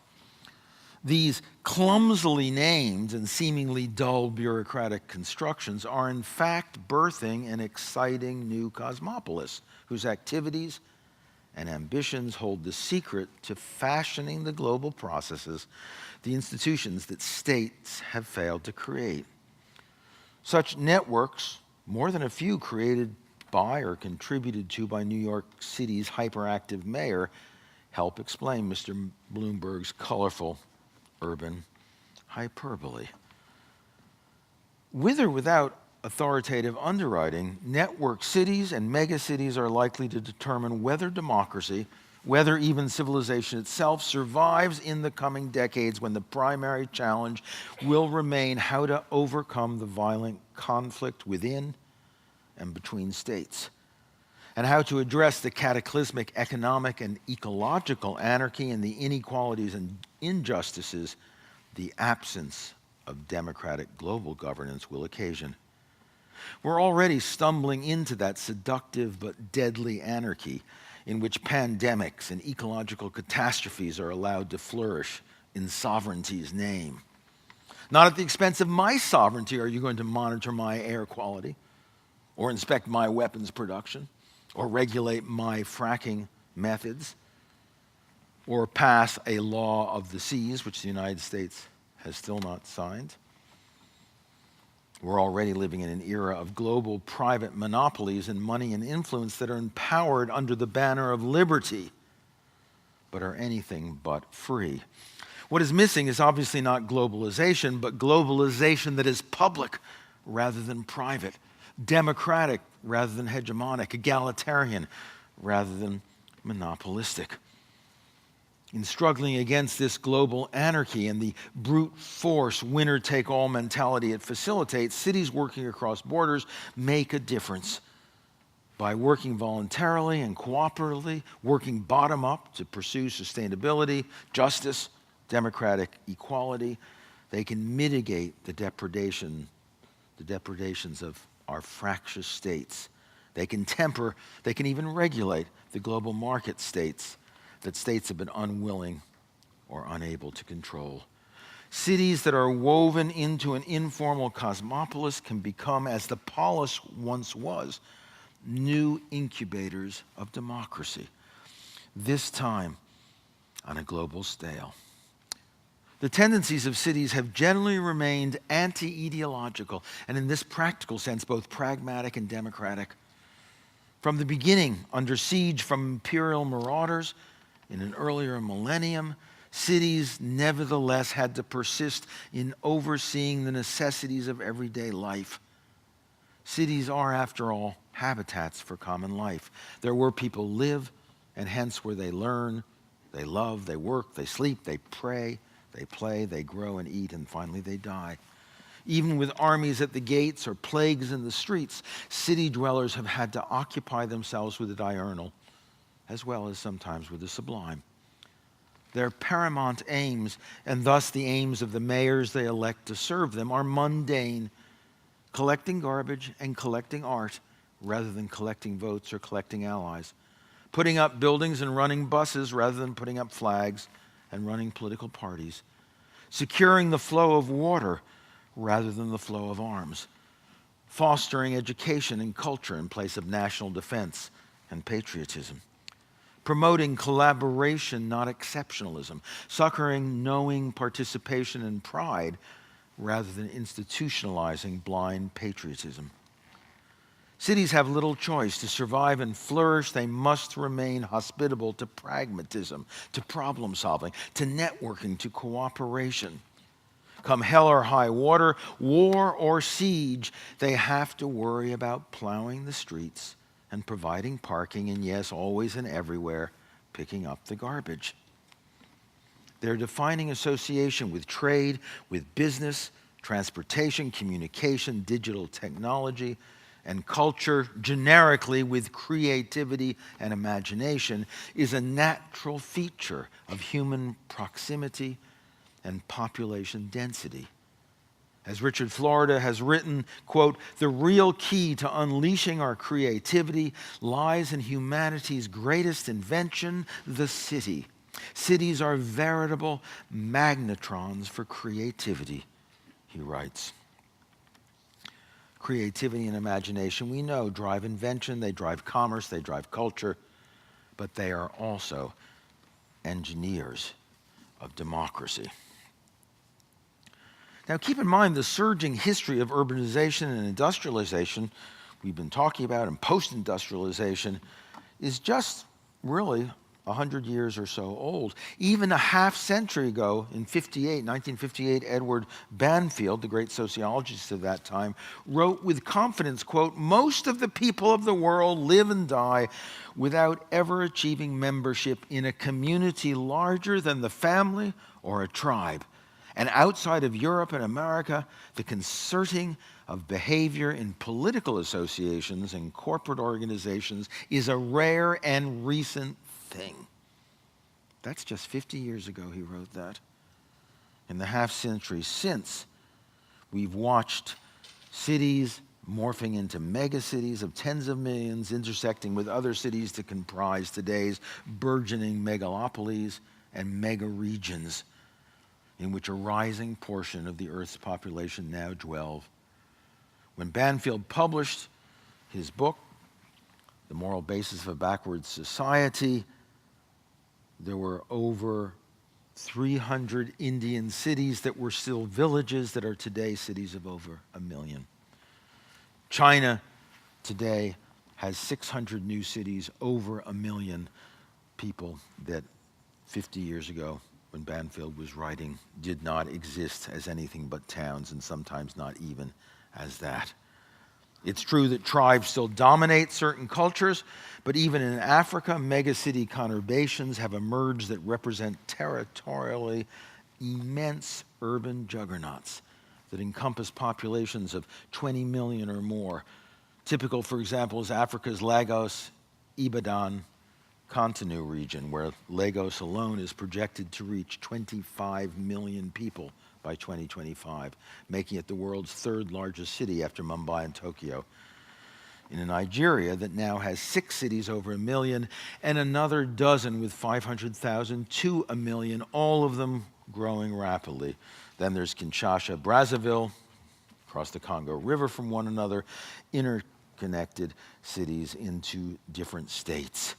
These clumsily named and seemingly dull bureaucratic constructions are in fact birthing an exciting new cosmopolis whose activities and ambitions hold the secret to fashioning the global processes, the institutions that states have failed to create. Such networks, more than a few created by or contributed to by New York City's hyperactive mayor, help explain Mr. Bloomberg's colorful urban hyperbole. With or without authoritative underwriting, network cities and megacities are likely to determine whether democracy, whether even civilization itself survives in the coming decades, when the primary challenge will remain how to overcome the violent conflict within and between states, and how to address the cataclysmic economic and ecological anarchy and the inequalities and injustices the absence of democratic global governance will occasion. We're already stumbling into that seductive but deadly anarchy in which pandemics and ecological catastrophes are allowed to flourish in sovereignty's name. Not at the expense of my sovereignty are you going to monitor my air quality, or inspect my weapons production, or regulate my fracking methods, or pass a law of the seas, which the United States has still not signed. We're already living in an era of global private monopolies and money and influence that are empowered under the banner of liberty, but are anything but free. What is missing is obviously not globalization, but globalization that is public rather than private, democratic rather than hegemonic, egalitarian rather than monopolistic. In struggling against this global anarchy and the brute force winner-take-all mentality it facilitates, cities working across borders make a difference. By working voluntarily and cooperatively, working bottom-up to pursue sustainability, justice, democratic equality, they can mitigate the depredations of our fractious states. They can temper, they can even regulate the global market states that states have been unwilling or unable to control. Cities that are woven into an informal cosmopolis can become, as the polis once was, new incubators of democracy, this time on a global scale. The tendencies of cities have generally remained anti-ideological, and in this practical sense, both pragmatic and democratic. From the beginning, under siege from imperial marauders in an earlier millennium, cities nevertheless had to persist in overseeing the necessities of everyday life. Cities are, after all, habitats for common life. They're where people live, and hence where they learn, they love, they work, they sleep, they pray, they play, they grow and eat, and finally they die. Even with armies at the gates or plagues in the streets, city dwellers have had to occupy themselves with the diurnal, as well as sometimes with the sublime. Their paramount aims, and thus the aims of the mayors they elect to serve them, are mundane, collecting garbage and collecting art rather than collecting votes or collecting allies, putting up buildings and running buses rather than putting up flags and running political parties, securing the flow of water rather than the flow of arms, fostering education and culture in place of national defense and patriotism, promoting collaboration, not exceptionalism, succoring knowing participation and pride rather than institutionalizing blind patriotism. Cities have little choice. To survive and flourish, they must remain hospitable to pragmatism, to problem solving, to networking, to cooperation. Come hell or high water, war or siege, they have to worry about plowing the streets and providing parking, and yes, always and everywhere, picking up the garbage. Their defining association with trade, with business, transportation, communication, digital technology, and culture, generically with creativity and imagination, is a natural feature of human proximity and population density. As Richard Florida has written, quote, "The real key to unleashing our creativity lies in humanity's greatest invention, the city. Cities are veritable magnetrons for creativity," he writes. Creativity and imagination, we know, drive invention, they drive commerce, they drive culture, but they are also engineers of democracy. Now, keep in mind the surging history of urbanization and industrialization we've been talking about, and post-industrialization, is just really 100 years or so old. Even a half century ago, in 1958, Edward Banfield, the great sociologist of that time, wrote with confidence, quote, "Most of the people of the world live and die without ever achieving membership in a community larger than the family or a tribe. And outside of Europe and America, the concerting of behavior in political associations and corporate organizations is a rare and recent thing." That's just 50 years ago he wrote that. In the half century since, we've watched cities morphing into megacities of tens of millions, intersecting with other cities to comprise today's burgeoning megalopolies and mega-regions in which a rising portion of the Earth's population now dwell. When Banfield published his book, The Moral Basis of a Backward Society, there were over 300 Indian cities that were still villages that are today cities of over 1 million. China today has 600 new cities, over 1 million people that 50 years ago, when Banfield was writing, did not exist as anything but towns, and sometimes not even as that. It's true that tribes still dominate certain cultures, but even in Africa, megacity conurbations have emerged that represent territorially immense urban juggernauts that encompass populations of 20 million or more. Typical, for example, is Africa's Lagos, Ibadan, Cotonou region, where Lagos alone is projected to reach 25 million people by 2025, making it the world's third largest city after Mumbai and Tokyo. In Nigeria, that now has 6 cities over 1 million, and another dozen with 500,000 to 1 million, all of them growing rapidly. Then there's Kinshasa, Brazzaville, across the Congo River from one another, interconnected cities into different states.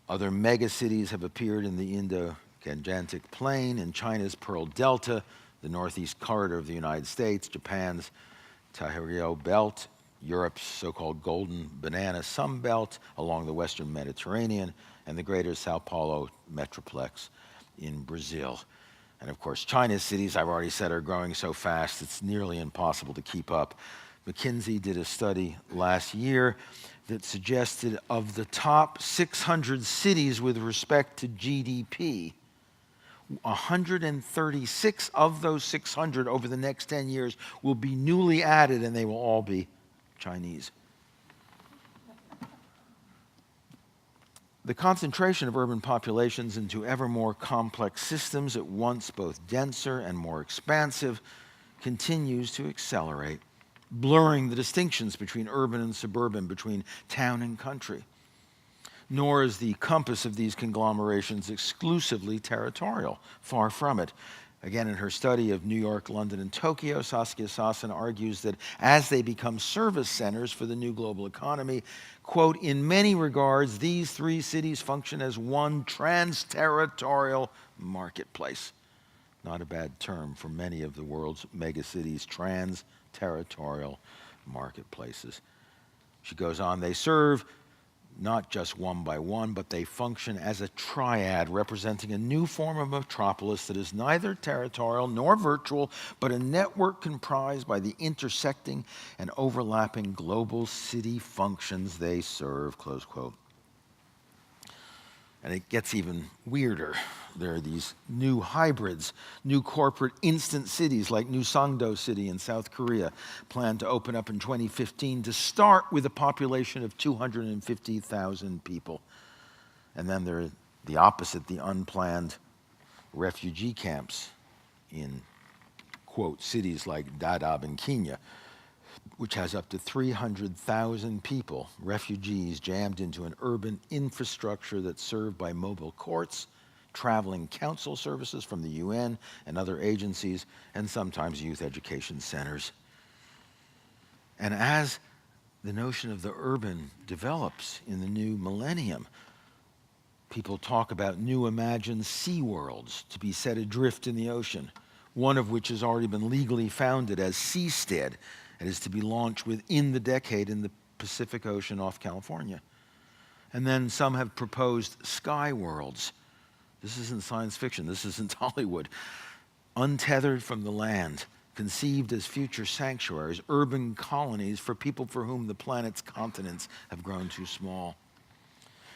Other megacities have appeared in the Indo-Gangetic Plain, in China's Pearl Delta, the northeast corridor of the United States, Japan's Tahiryo Belt, Europe's so-called Golden Banana Sunbelt along the western Mediterranean, and the greater Sao Paulo metroplex in Brazil. And of course, China's cities, I've already said, are growing so fast it's nearly impossible to keep up. McKinsey did a study last year that suggested of the top 600 cities with respect to GDP, 136 of those 600 over the next 10 years will be newly added, and they will all be Chinese. The concentration of urban populations into ever more complex systems, at once both denser and more expansive, continues to accelerate, blurring the distinctions between urban and suburban, between town and country. Nor is the compass of these conglomerations exclusively territorial. Far from it. Again, in her study of New York, London, and Tokyo, Saskia Sassen argues that as they become service centers for the new global economy, quote, "In many regards, these 3 cities function as one trans-territorial marketplace." Not a bad term for many of the world's megacities, trans-territorial marketplaces. She goes on, they serve not just one by one, but they function as a triad representing a new form of metropolis that is neither territorial nor virtual, but a network comprised by the intersecting and overlapping global city functions they serve, close quote. And it gets even weirder. There are these new hybrids, new corporate instant cities like New Sangdo City in South Korea, planned to open up in 2015 to start with a population of 250,000 people. And then there are the opposite, the unplanned refugee camps in, quote, cities like Dadaab in Kenya, which has up to 300,000 people, refugees, jammed into an urban infrastructure that's served by mobile courts, traveling council services from the UN and other agencies, and sometimes youth education centers. And as the notion of the urban develops in the new millennium, people talk about new imagined sea worlds to be set adrift in the ocean, one of which has already been legally founded as Seastead, and is to be launched within the decade in the Pacific Ocean off California. And then some have proposed sky worlds. This isn't science fiction, this isn't Hollywood. Untethered from the land, conceived as future sanctuaries, urban colonies for people for whom the planet's continents have grown too small.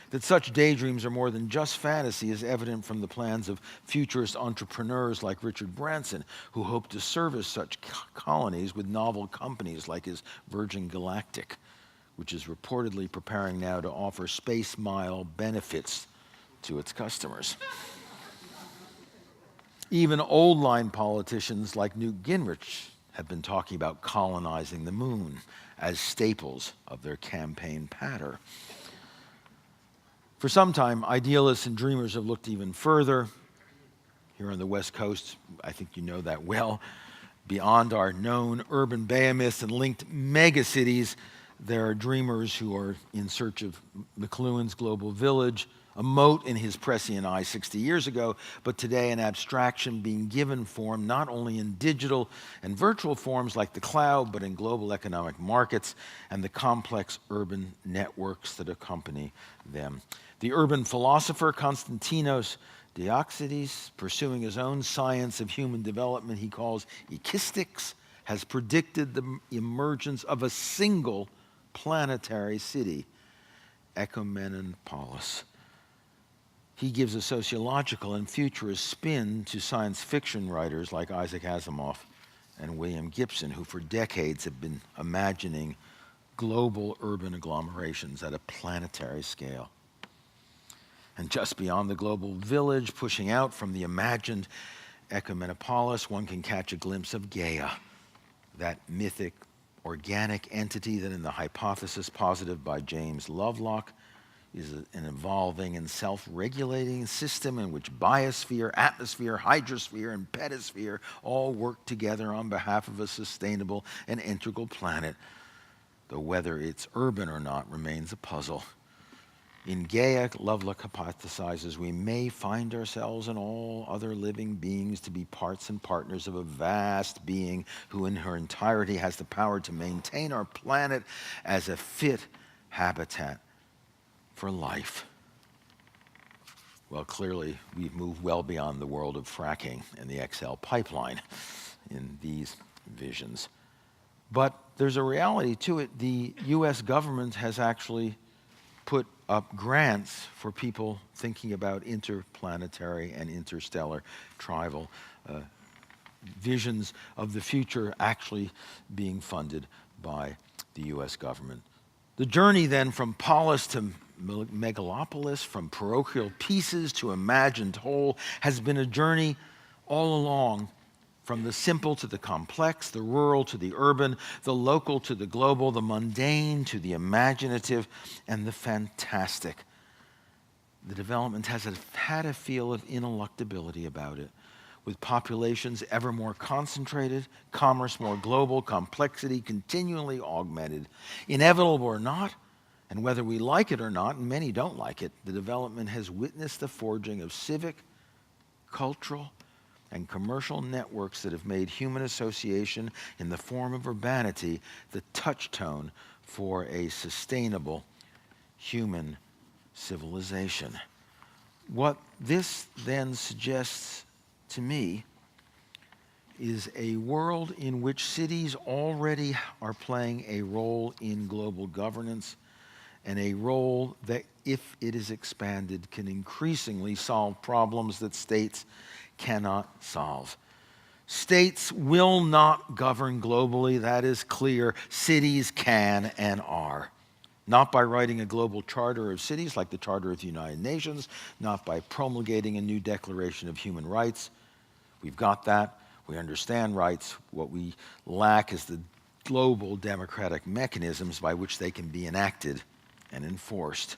That such daydreams are more than just fantasy is evident from the plans of futurist entrepreneurs like Richard Branson, who hope to service such colonies with novel companies like his Virgin Galactic, which is reportedly preparing now to offer space mile benefits to its customers. Even old-line politicians like Newt Gingrich have been talking about colonizing the moon as staples of their campaign patter. For some time, idealists and dreamers have looked even further. Here on the West Coast, I think you know that well, beyond our known urban behemoths and linked megacities, there are dreamers who are in search of McLuhan's global village, a mote in his prescient eye 60 years ago, but today an abstraction being given form not only in digital and virtual forms like the cloud, but in global economic markets and the complex urban networks that accompany them. The urban philosopher Konstantinos Dioxides, pursuing his own science of human development he calls ekistics, has predicted the emergence of a single planetary city, Ekumenon Polis. He gives a sociological and futurist spin to science fiction writers like Isaac Asimov and William Gibson, who for decades have been imagining global urban agglomerations at a planetary scale. And just beyond the global village, pushing out from the imagined Ecumenopolis, one can catch a glimpse of Gaia, that mythic organic entity that in the hypothesis posited by James Lovelock is an evolving and self-regulating system in which biosphere, atmosphere, hydrosphere, and pedosphere all work together on behalf of a sustainable and integral planet, though whether it's urban or not remains a puzzle. In Gaia, Lovelock hypothesizes we may find ourselves and all other living beings to be parts and partners of a vast being who in her entirety has the power to maintain our planet as a fit habitat for life. Well, clearly, we've moved well beyond the world of fracking and the XL pipeline in these visions. But there's a reality to it. The US government has actually put up grants for people thinking about interplanetary and interstellar travel, visions of the future actually being funded by the US government. The journey then from polis to megalopolis, from parochial pieces to imagined whole, has been a journey all along, from the simple to the complex, the rural to the urban, the local to the global, the mundane to the imaginative, and the fantastic. The development has had a feel of ineluctability about it, with populations ever more concentrated, commerce more global, complexity continually augmented. Inevitable or not, and whether we like it or not, and many don't like it, the development has witnessed the forging of civic, cultural, and commercial networks that have made human association in the form of urbanity the touchstone for a sustainable human civilization. What this then suggests to me is a world in which cities already are playing a role in global governance, and a role that, if it is expanded, can increasingly solve problems that states cannot solve. States will not govern globally, that is clear. Cities can and are. Not by writing a global charter of cities like the Charter of the United Nations, not by promulgating a new Declaration of Human Rights. We've got that. We understand rights. What we lack is the global democratic mechanisms by which they can be enacted and enforced.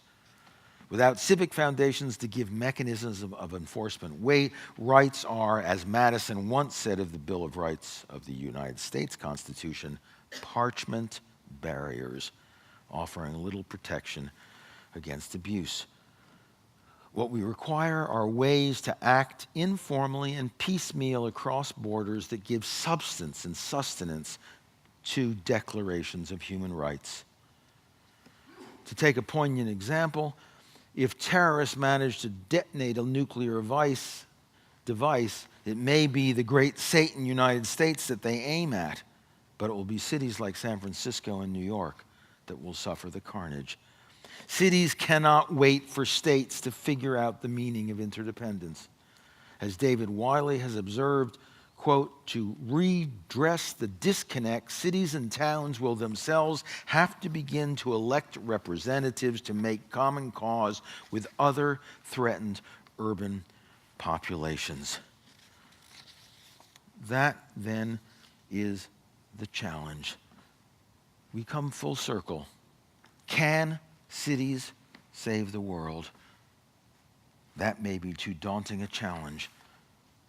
Without civic foundations to give mechanisms of enforcement weight, rights are, as Madison once said of the Bill of Rights of the United States Constitution, parchment barriers, offering little protection against abuse. What we require are ways to act informally and piecemeal across borders that give substance and sustenance to declarations of human rights. To take a poignant example, If terrorists manage to detonate a nuclear device, it may be the great Satan United States that they aim at, but it will be cities like San Francisco and New York that will suffer the carnage. Cities cannot wait for states to figure out the meaning of interdependence. As David Wiley has observed, quote, to redress the disconnect, cities and towns will themselves have to begin to elect representatives to make common cause with other threatened urban populations. That, then, is the challenge. We come full circle. Can cities save the world? That may be too daunting a challenge,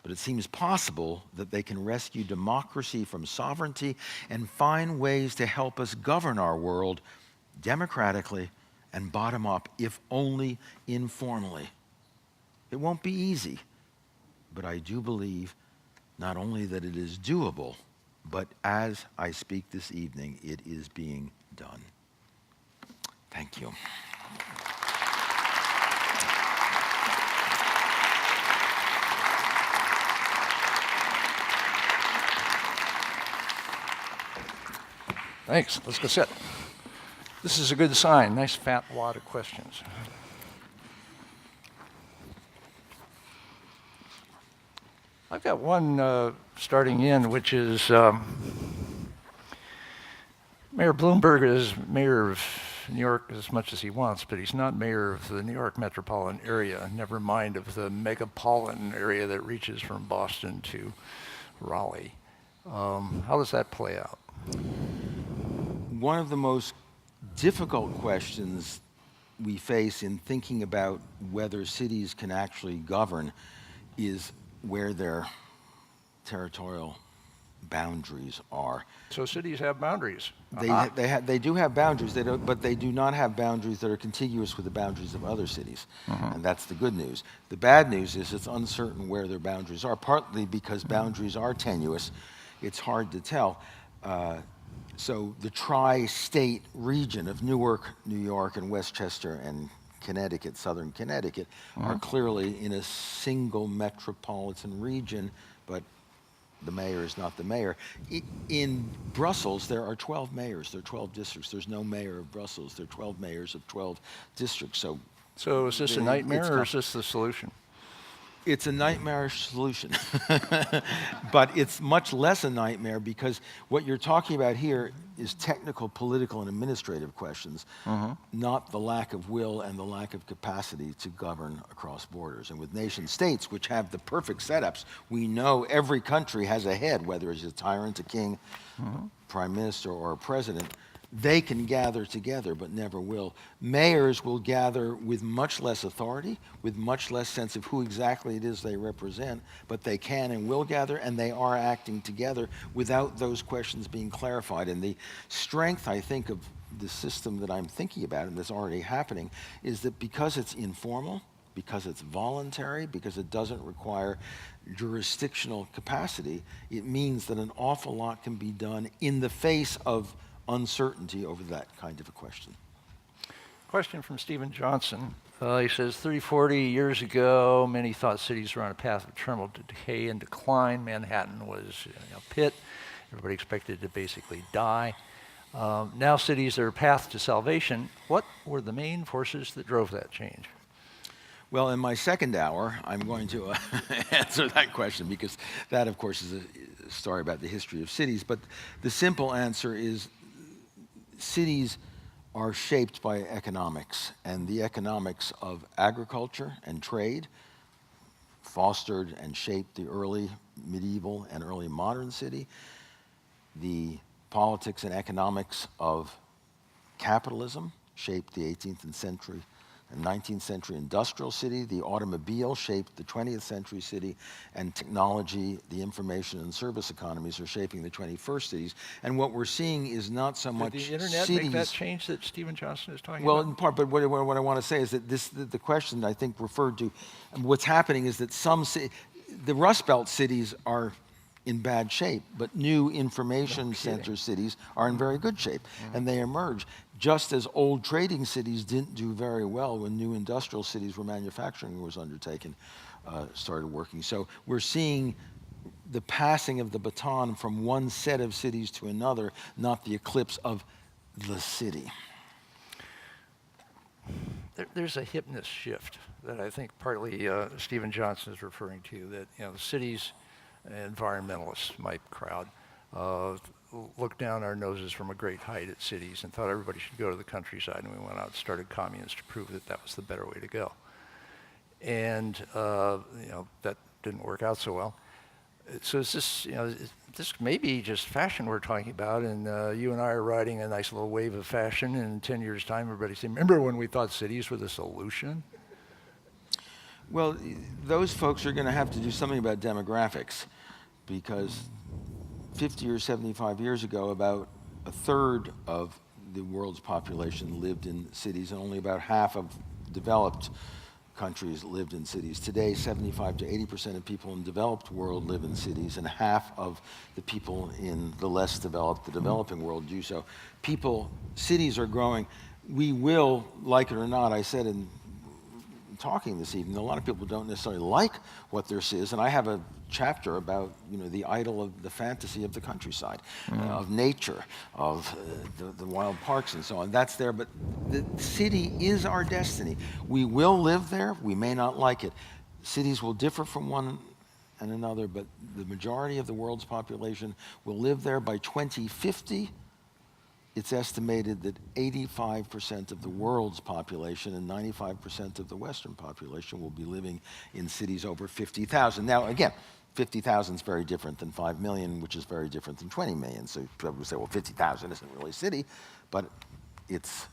but it seems possible that they can rescue democracy from sovereignty and find ways to help us govern our world democratically and bottom up, if only informally. It won't be easy, but I do believe not only that it is doable, but as I speak this evening, it is being done. Thank you. Thanks. Let's go sit. This is a good sign. Nice fat wad of questions. I've got one starting in, which is Mayor Bloomberg is mayor of New York as much as he wants, but he's not mayor of the New York metropolitan area, never mind of the megapolitan area that reaches from Boston to Raleigh. How does that play out? One of the most difficult questions we face in thinking about whether cities can actually govern is where their territorial boundaries are. So cities have boundaries. They do have boundaries, but they do not have boundaries that are contiguous with the boundaries of other cities. And that's the good news. The bad news is it's uncertain where their boundaries are, partly because boundaries are tenuous. It's hard to tell. So the tri-state region of Newark, New York, and Westchester and Connecticut, southern Connecticut, are clearly in a single metropolitan region, but the mayor is not the mayor. In Brussels, there are 12 mayors. There are 12 districts. There's no mayor of Brussels. There are 12 mayors of 12 districts. So is this a nightmare or is this the solution? It's a nightmarish solution, but it's much less a nightmare because what you're talking about here is technical, political, and administrative questions, not the lack of will and the lack of capacity to govern across borders. And with nation states, which have the perfect setups, we know every country has a head, whether it's a tyrant, a king, prime minister, or a president. They can gather together, but never will. Mayors will gather with much less authority, with much less sense of who exactly it is they represent, but they can and will gather, and they are acting together without those questions being clarified. And the strength, I think, of the system that I'm thinking about, and that's already happening, is that because it's informal, because it's voluntary, because it doesn't require jurisdictional capacity, it means that an awful lot can be done in the face of uncertainty over that kind of a question. Question from Stephen Johnson. He says, 30, 40 years ago, many thought cities were on a path of terminal decay and decline. Manhattan was a pit. Everybody expected to basically die. Now cities are a path to salvation. What were the main forces that drove that change? Well, in my second hour, I'm going to answer that question because that, of course, is a story about the history of cities. But the simple answer is cities are shaped by economics, and the economics of agriculture and trade fostered and shaped the early medieval and early modern city. The politics and economics of capitalism shaped the 18th century and 19th century industrial city. The automobile shaped the 20th century city, and technology, the information and service economies are shaping the 21st cities. And what we're seeing is not so much Did the internet cities. make that change that Stephen Johnson is talking Well, about? in part, but what I want to say is that the question I think referred to, what's happening is that the Rust Belt cities are in bad shape, but new information center cities are in very good shape, and they emerge. Just as old trading cities didn't do very well when new industrial cities where manufacturing was undertaken started working. So we're seeing the passing of the baton from one set of cities to another, not the eclipse of the city. There's a hipness shift that I think partly Stephen Johnson is referring to, that the cities, environmentalists, my crowd, looked down our noses from a great height at cities and thought everybody should go to the countryside, and we went out and started communes to prove that that was the better way to go. And that didn't work out so well. So it's this, this may be just fashion we're talking about, and you and I are riding a nice little wave of fashion, and in 10 years' time, everybody say, remember when we thought cities were the solution? Well, those folks are going to have to do something about demographics, because 50 or 75 years ago, about a third of the world's population lived in cities, and only about half of developed countries lived in cities. Today, 75 to 80% of people in the developed world live in cities, and half of the people in the less developed, the developing world do so. Cities are growing. We will, like it or not, I said in talking this evening, a lot of people don't necessarily like what this is, and I have a chapter about the idol of the fantasy of the countryside, of nature, of the wild parks and so on. That's there, but the city is our destiny. We will live there. We may not like it. Cities will differ from one and another, but the majority of the world's population will live there. By 2050, it's estimated that 85% of the world's population and 95% of the Western population will be living in cities over 50,000. Now, again, 50,000 is very different than 5 million, which is very different than 20 million. So people would say, well, 50,000 isn't really a city, but it's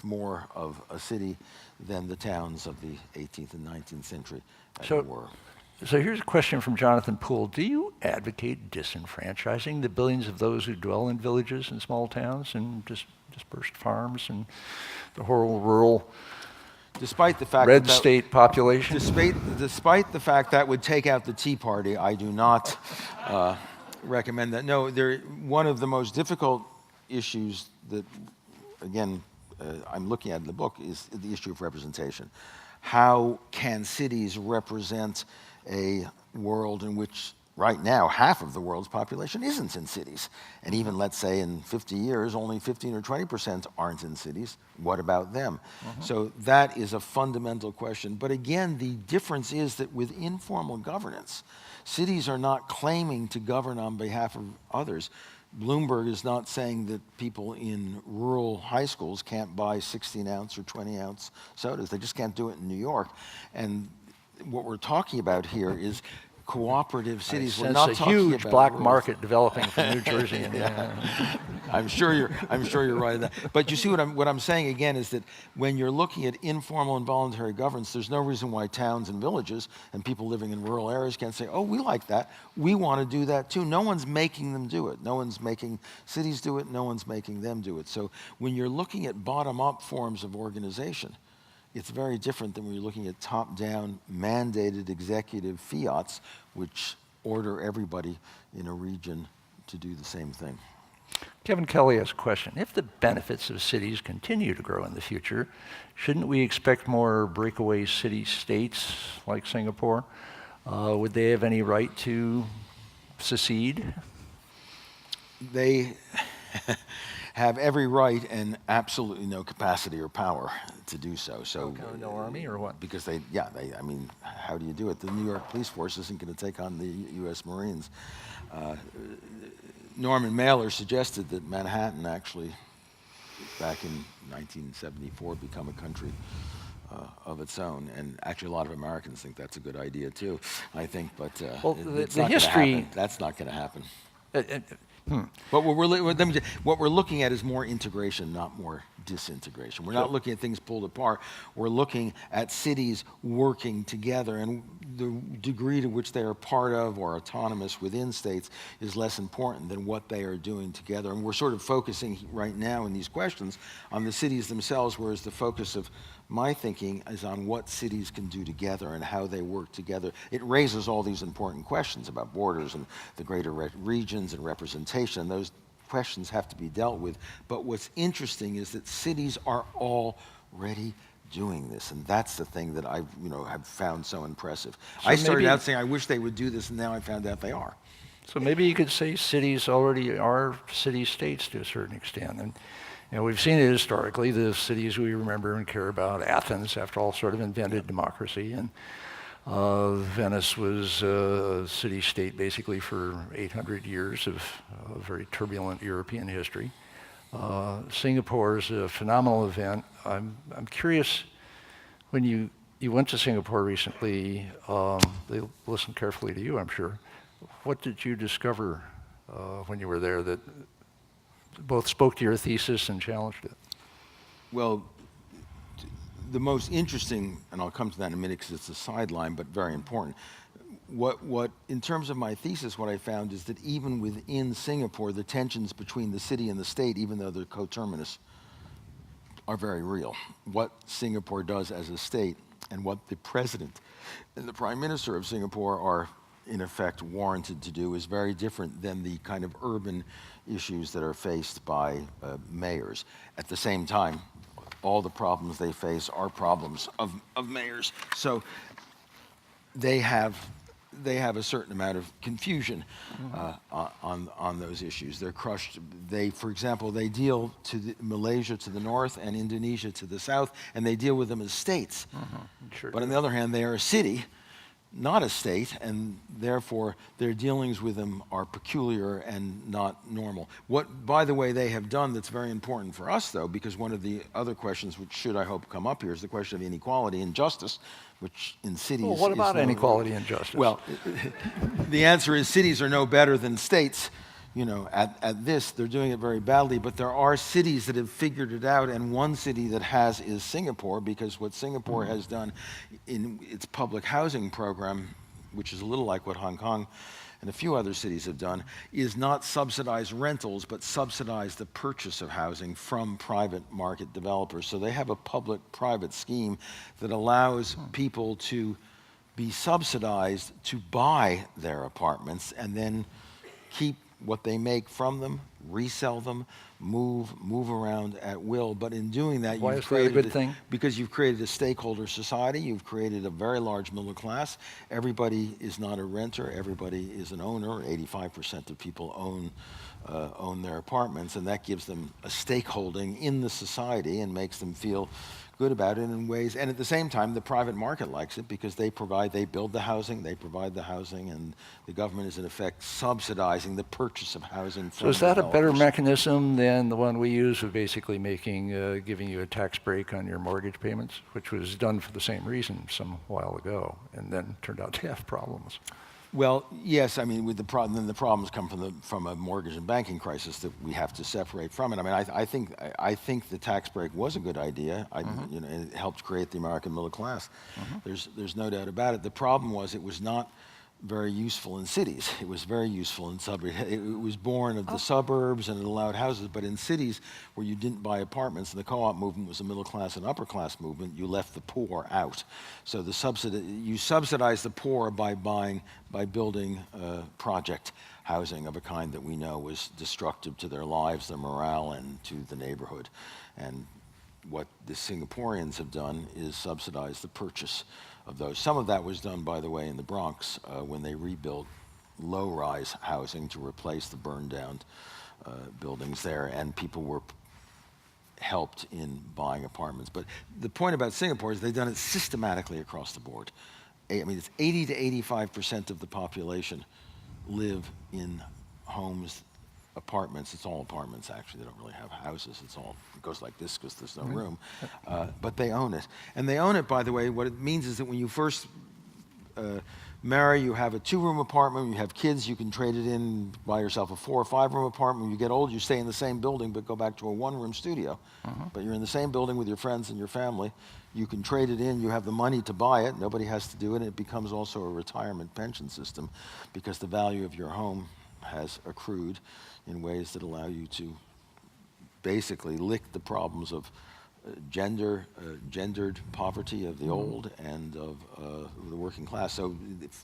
more of a city than the towns of the 18th and 19th century were. So here's a question from Jonathan Poole. Do you advocate disenfranchising the billions of those who dwell in villages and small towns and dispersed farms and the whole rural despite the fact red state population? Despite the fact that would take out the Tea Party, I do not recommend that. No, one of the most difficult issues that, again, I'm looking at in the book is the issue of representation. How can cities represent a world in which right now half of the world's population isn't in cities? And even, let's say, in 50 years, only 15 or 20% aren't in cities. What about them? So that is a fundamental question. But again, the difference is that with informal governance, cities are not claiming to govern on behalf of others. Bloomberg is not saying that people in rural high schools can't buy 16-ounce or 20-ounce sodas. They just can't do it in New York. And what we're talking about here is cooperative cities. We're not talking huge about black rules. market developing from New Jersey. I'm sure you're right in that. But you see what I'm saying again is that when you're looking at informal and voluntary governance, there's no reason why towns and villages and people living in rural areas can't say, oh, we like that. We want to do that too. No one's making them do it. No one's making cities do it. No one's making them do it. So when you're looking at bottom-up forms of organization, it's very different than when you're looking at top-down mandated executive fiats, which order everybody in a region to do the same thing. Kevin Kelly has a question. If the benefits of cities continue to grow in the future, shouldn't we expect more breakaway city-states like Singapore? Would they have any right to secede? They have every right and absolutely no capacity or power to do so. So no army or what? Because I mean, how do you do it? The New York police force isn't going to take on the U.S. Marines. Norman Mailer suggested that Manhattan actually, back in 1974, become a country of its own, and actually a lot of Americans think that's a good idea too, I think, but it's the not history... gonna happen. That's not going to happen. But what we're looking at is more integration, not more disintegration. We're not looking at things pulled apart. We're looking at cities working together, and the degree to which they are part of or autonomous within states is less important than what they are doing together. And we're sort of focusing right now in these questions on the cities themselves, whereas the focus of My thinking is on what cities can do together and how they work together. It raises all these important questions about borders and the greater regions and representation. Those questions have to be dealt with. But what's interesting is that cities are already doing this, and that's the thing that I have found so impressive. So I started maybe- out saying I wish they would do this, and now I found out they are. So maybe you could say cities already are city-states to a certain extent. And we've seen it historically. The cities we remember and care about, Athens, after all, sort of invented democracy. And Venice was a city-state basically for 800 years of very turbulent European history. Singapore is a phenomenal event. I'm curious, when you went to Singapore recently, they listened carefully to you, I'm sure. What did you discover when you were there that both spoke to your thesis and challenged it? Well, the most interesting, and I'll come to that in a minute because it's a sideline, but very important. What in terms of my thesis, what I found is that even within Singapore, the tensions between the city and the state, even though they're coterminous, are very real. What Singapore does as a state and what the president and the prime minister of Singapore are in effect warranted to do is very different than the kind of urban issues that are faced by mayors. At the same time, all the problems they face are problems of mayors. So they have a certain amount of confusion on those issues. They're crushed. For example, they deal to Malaysia to the north and Indonesia to the south, and they deal with them as states. Sure But on do. the other hand, they are a city, not a state, and therefore their dealings with them are peculiar and not normal. What, by the way, they have done that's very important for us, though, because one of the other questions which should, I hope, come up here is the question of inequality and justice, which in cities Well, what is about no- inequality and justice? Well, the answer is cities are no better than states. At this, they're doing it very badly, but there are cities that have figured it out, and one city that has is Singapore, because what Singapore has done in its public housing program, which is a little like what Hong Kong and a few other cities have done, is not subsidize rentals, but subsidize the purchase of housing from private market developers. So they have a public-private scheme that allows people to be subsidized to buy their apartments and then keep what they make from them, resell them, move around at will. But in doing that, Why you've is that a created good thing? Because you've created a stakeholder society. You've created a very large middle class. Everybody is not a renter. Everybody is an owner. 85% of people own their apartments, and that gives them a stakeholding in the society and makes them feel good about it in ways. And at the same time, the private market likes it because they build the housing, they provide the housing, and the government is in effect subsidizing the purchase of housing from So is that a better developers. mechanism than the one we use of basically giving you a tax break on your mortgage payments, which was done for the same reason some while ago, and then turned out to have problems? Well, yes. I mean, with the problem, then the problems come from a mortgage and banking crisis that we have to separate from it. I mean, I think the tax break was a good idea. It helped create the American middle class. There's no doubt about it. The problem was it was not very useful in cities. It was very useful in suburbs. It was born of the suburbs, and it allowed houses. But in cities where you didn't buy apartments, and the co-op movement was a middle class and upper class movement, you left the poor out. So you subsidize the poor by building project housing of a kind that we know was destructive to their lives, their morale, and to the neighborhood. And what the Singaporeans have done is subsidize the purchase of those. Some of that was done, by the way, in the Bronx when they rebuilt low-rise housing to replace the burned-down buildings there, and people were helped in buying apartments. But the point about Singapore is they've done it systematically across the board. I mean, it's 80 to 85% of the population live in homes, apartments. It's all apartments, actually. They don't really have houses. It goes like this because there's no room. But they own it. And they own it, by the way. What it means is that when you first marry, you have a 2-room apartment. When you have kids, you can trade it in, buy yourself a 4 or 5-room apartment. When you get old, you stay in the same building but go back to a 1-room studio. But you're in the same building with your friends and your family. You can trade it in. You have the money to buy it. Nobody has to do it. It becomes also a retirement pension system because the value of your home has accrued in ways that allow you to basically lick the problems of gendered poverty of the old and of the working class. So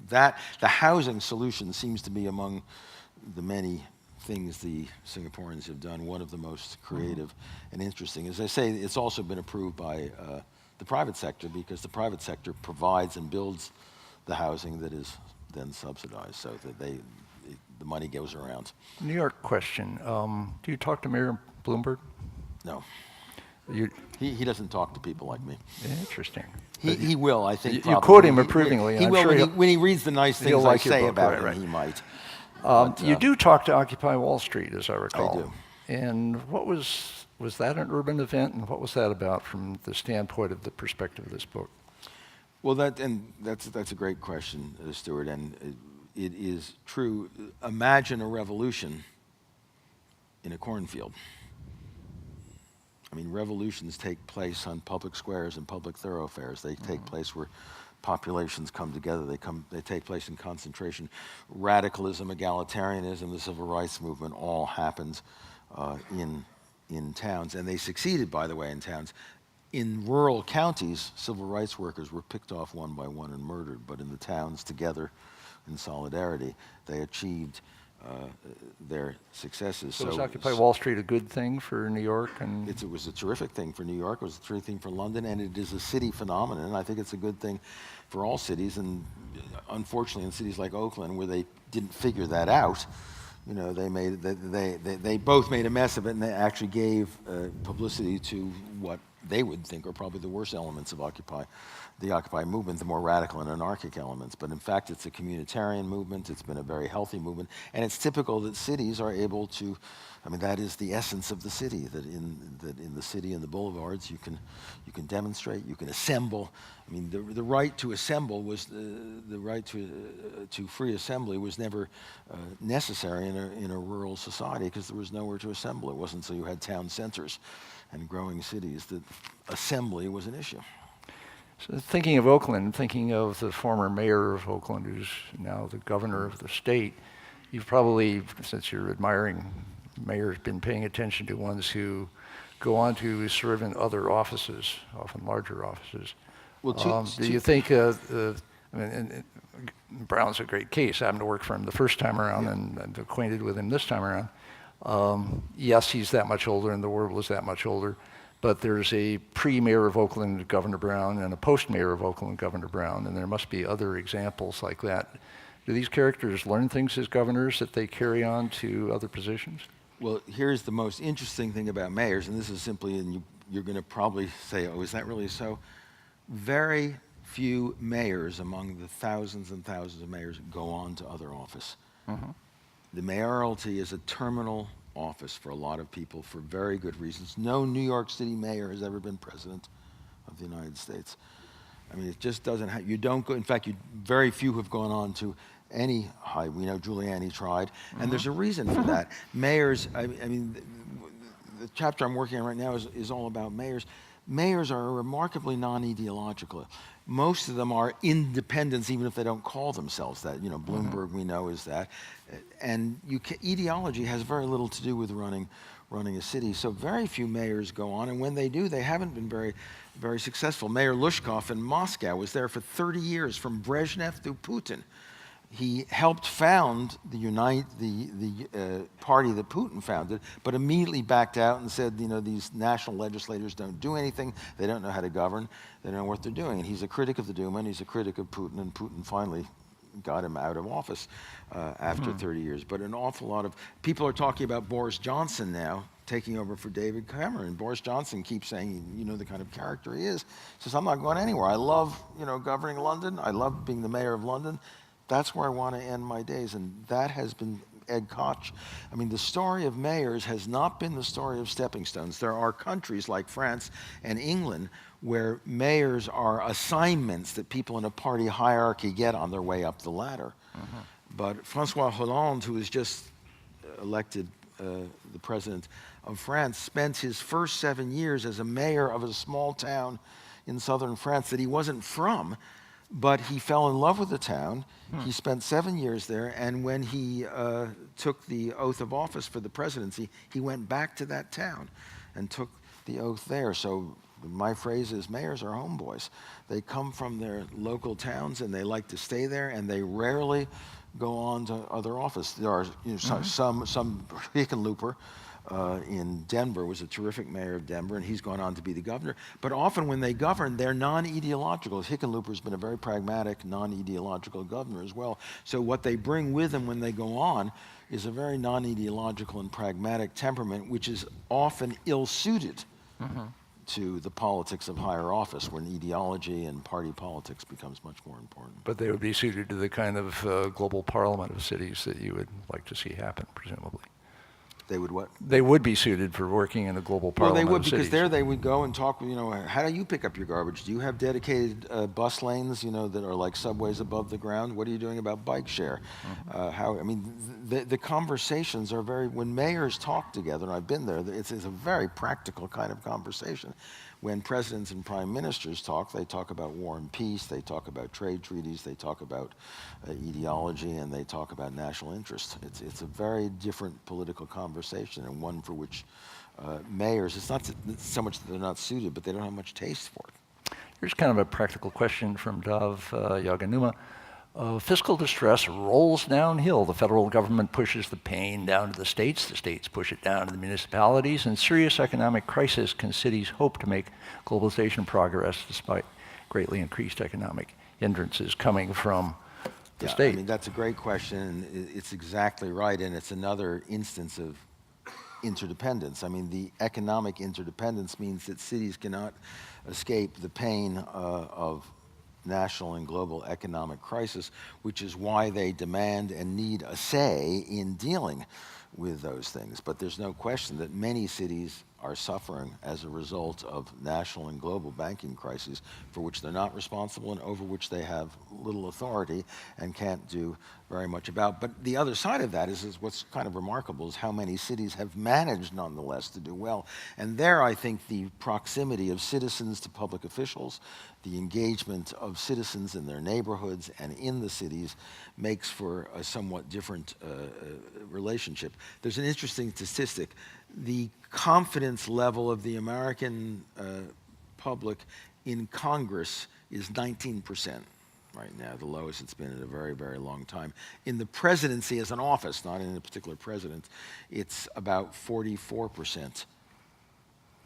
that the housing solution seems to be among the many things the Singaporeans have done one of the most creative and interesting. As I say, it's also been approved by the private sector because the private sector provides and builds the housing that is then subsidized, so that the money goes around. New York question. Do you talk to Mayor Bloomberg? No. You, He doesn't talk to people like me. Interesting. He will, I think. You quote him approvingly. He I'm will sure when he reads the nice things I like your say book, about him. right. He might. You do talk to Occupy Wall Street, as I recall. I do. And what was that an urban event, and what was that about from the standpoint of the perspective of this book? Well, that's a great question, Stuart, and it is true. Imagine a revolution in a cornfield. I mean, revolutions take place on public squares and public thoroughfares. They take place where populations come together. They take place in concentration. Radicalism, egalitarianism, the civil rights movement all happens in towns, and they succeeded, by the way, in towns. In rural counties, civil rights workers were picked off one by one and murdered, but in the towns, together, in solidarity, they achieved their successes. So was Occupy Wall Street a good thing for New York? And it was a terrific thing for New York. It was a terrific thing for London, and it is a city phenomenon. I think it's a good thing for all cities, and unfortunately, in cities like Oakland, where they didn't figure that out, you know, they both made a mess of it, and they actually gave publicity to what they would think are probably the worst elements of the Occupy movement, the more radical and anarchic elements. But in fact, it's a communitarian movement. It's been a very healthy movement. And it's typical that cities are able to, I mean, that is the essence of the city, that in the city and the boulevards, you can demonstrate, you can assemble. I mean, the right to assemble was, the right to free assembly was never necessary in a rural society because there was nowhere to assemble. It wasn't until you had town centers and growing cities that assembly was an issue. so thinking of Oakland, thinking of the former mayor of Oakland, who's now the governor of the state, you've probably, since you're admiring mayors, been paying attention to ones who go on to serve in other offices, often larger offices. Well, do you think, I mean, Brown's a great case. I happened to work for him the first time around, and I'm acquainted with him this time around. Yes, he's that much older, and the world is that much older. But there's a pre-mayor of Oakland, Governor Brown, and a post-mayor of Oakland, Governor Brown, and there must be other examples like that. Do these characters learn things as governors that they carry on to other positions? Well, here's the most interesting thing about mayors, and this is simply, and you're going to probably say, oh, is that really so? Very few mayors among the thousands and thousands of mayors go on to other office. The mayoralty is a terminal office for a lot of people for very good reasons. No New York City mayor has ever been president of the United States. I mean, it just doesn't have, you don't go, in fact, very few have gone on to any high. We know Giuliani tried, and there's a reason for that. Mayors, I mean, the chapter I'm working on right now is all about mayors. Mayors are remarkably non-ideological. Most of them are independents, even if they don't call themselves that. You know, Bloomberg, we know, is that. And ideology has very little to do with running a city. So very few mayors go on, and when they do, they haven't been very, very successful. Mayor Lushkov in Moscow was there for 30 years, from Brezhnev to Putin. He helped found the party that Putin founded, but immediately backed out and said, you know, these national legislators don't do anything. They don't know how to govern. They don't know what they're doing. And he's a critic of the Duma, and he's a critic of Putin, and Putin finally got him out of office after 30 years. But an awful lot of people are talking about Boris Johnson now taking over for David Cameron. Boris Johnson keeps saying, you know, the kind of character he is. He says, I'm not going anywhere. I love, you know, governing London. I love being the mayor of London. That's where I want to end my days, and that has been Ed Koch. I mean, the story of mayors has not been the story of stepping stones. There are countries like France and England where mayors are assignments that people in a party hierarchy get on their way up the ladder. But François Hollande, who was just elected the president of France, spent his first 7 years as a mayor of a small town in southern France that he wasn't from, but he fell in love with the town. He spent 7 years there, and when he took the oath of office for the presidency, he went back to that town and took the oath there. So My phrase is mayors are homeboys. They come from their local towns and they like to stay there, and they rarely go on to other office. There are some Hickenlooper in Denver was a terrific mayor of Denver, and he's gone on to be the governor. But often when they govern, they're non-ideological. Hickenlooper's been a very pragmatic, non-ideological governor as well. So what they bring with them when they go on is a very non-ideological and pragmatic temperament, which is often ill-suited to the politics of higher office, when ideology and party politics becomes much more important. But they would be suited to the kind of global parliament of cities that you would like to see happen, presumably. They would what? They would be suited for working in a global parliament. Well, they would, of because cities. there they would go and talk, how do you pick up your garbage? Do you have dedicated bus lanes, that are like subways above the ground? What are you doing about bike share? The conversations are when mayors talk together, and I've been there, it's a very practical kind of conversation. When presidents and prime ministers talk, they talk about war and peace, they talk about trade treaties, they talk about ideology, and they talk about national interest. It's a very different political conversation, and one for which mayors, it's not so much that they're not suited, but they don't have much taste for it. Here's kind of a practical question from Dav Yaganuma. Fiscal distress rolls downhill. The federal government pushes the pain down to the states push it down to the municipalities. In serious economic crisis, can cities hope to make globalization progress despite greatly increased economic hindrances coming from the state? That's a great question, and it's exactly right, and it's another instance of interdependence. The economic interdependence means that cities cannot escape the pain of national and global economic crisis, which is why they demand and need a say in dealing with those things. But there's no question that many cities are suffering as a result of national and global banking crises for which they're not responsible and over which they have little authority and can't do very much about. But the other side of that is what's kind of remarkable is how many cities have managed nonetheless to do well. And there I think the proximity of citizens to public officials, the engagement of citizens in their neighborhoods and in the cities makes for a somewhat different relationship. There's an interesting statistic. The confidence level of the American public in Congress is 19% right now, the lowest it's been in a very, very long time. In the presidency as an office, not in a particular president, it's about 44%.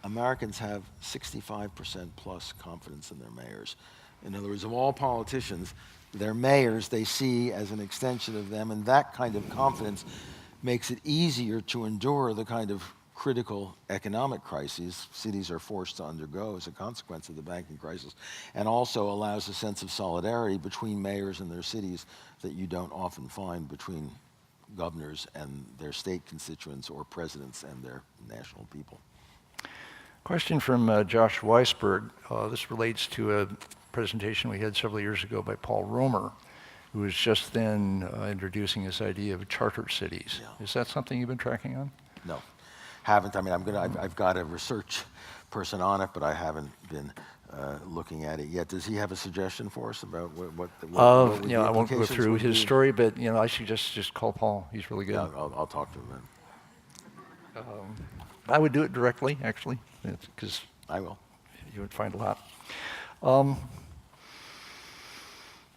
Americans have 65% plus confidence in their mayors. In other words, of all politicians, their mayors they see as an extension of them, and that kind of confidence makes it easier to endure the kind of critical economic crises cities are forced to undergo as a consequence of the banking crisis, and also allows a sense of solidarity between mayors and their cities that you don't often find between governors and their state constituents or presidents and their national people. Question from Josh Weisberg. This relates to a presentation we had several years ago by Paul Romer, who was just then introducing this idea of charter cities. Yeah. Is that something you've been tracking on? No, haven't. I've got a research person on it, but I haven't been looking at it yet. Does he have a suggestion for us about what I won't go through his story, but I suggest just call Paul. He's really good. Yeah, I'll talk to him then. I would do it directly, actually, because I will. You would find a lot.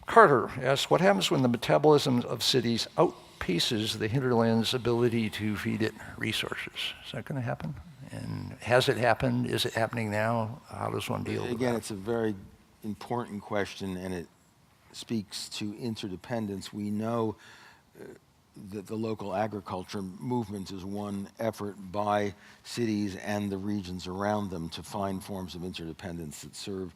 Carter asks, what happens when the metabolism of cities outpaces the hinterland's ability to feed it resources? Is that going to happen? And has it happened? Is it happening now? How does one deal with that? Again, it's a very important question, and it speaks to interdependence. We know that the local agriculture movement is one effort by cities and the regions around them to find forms of interdependence that serve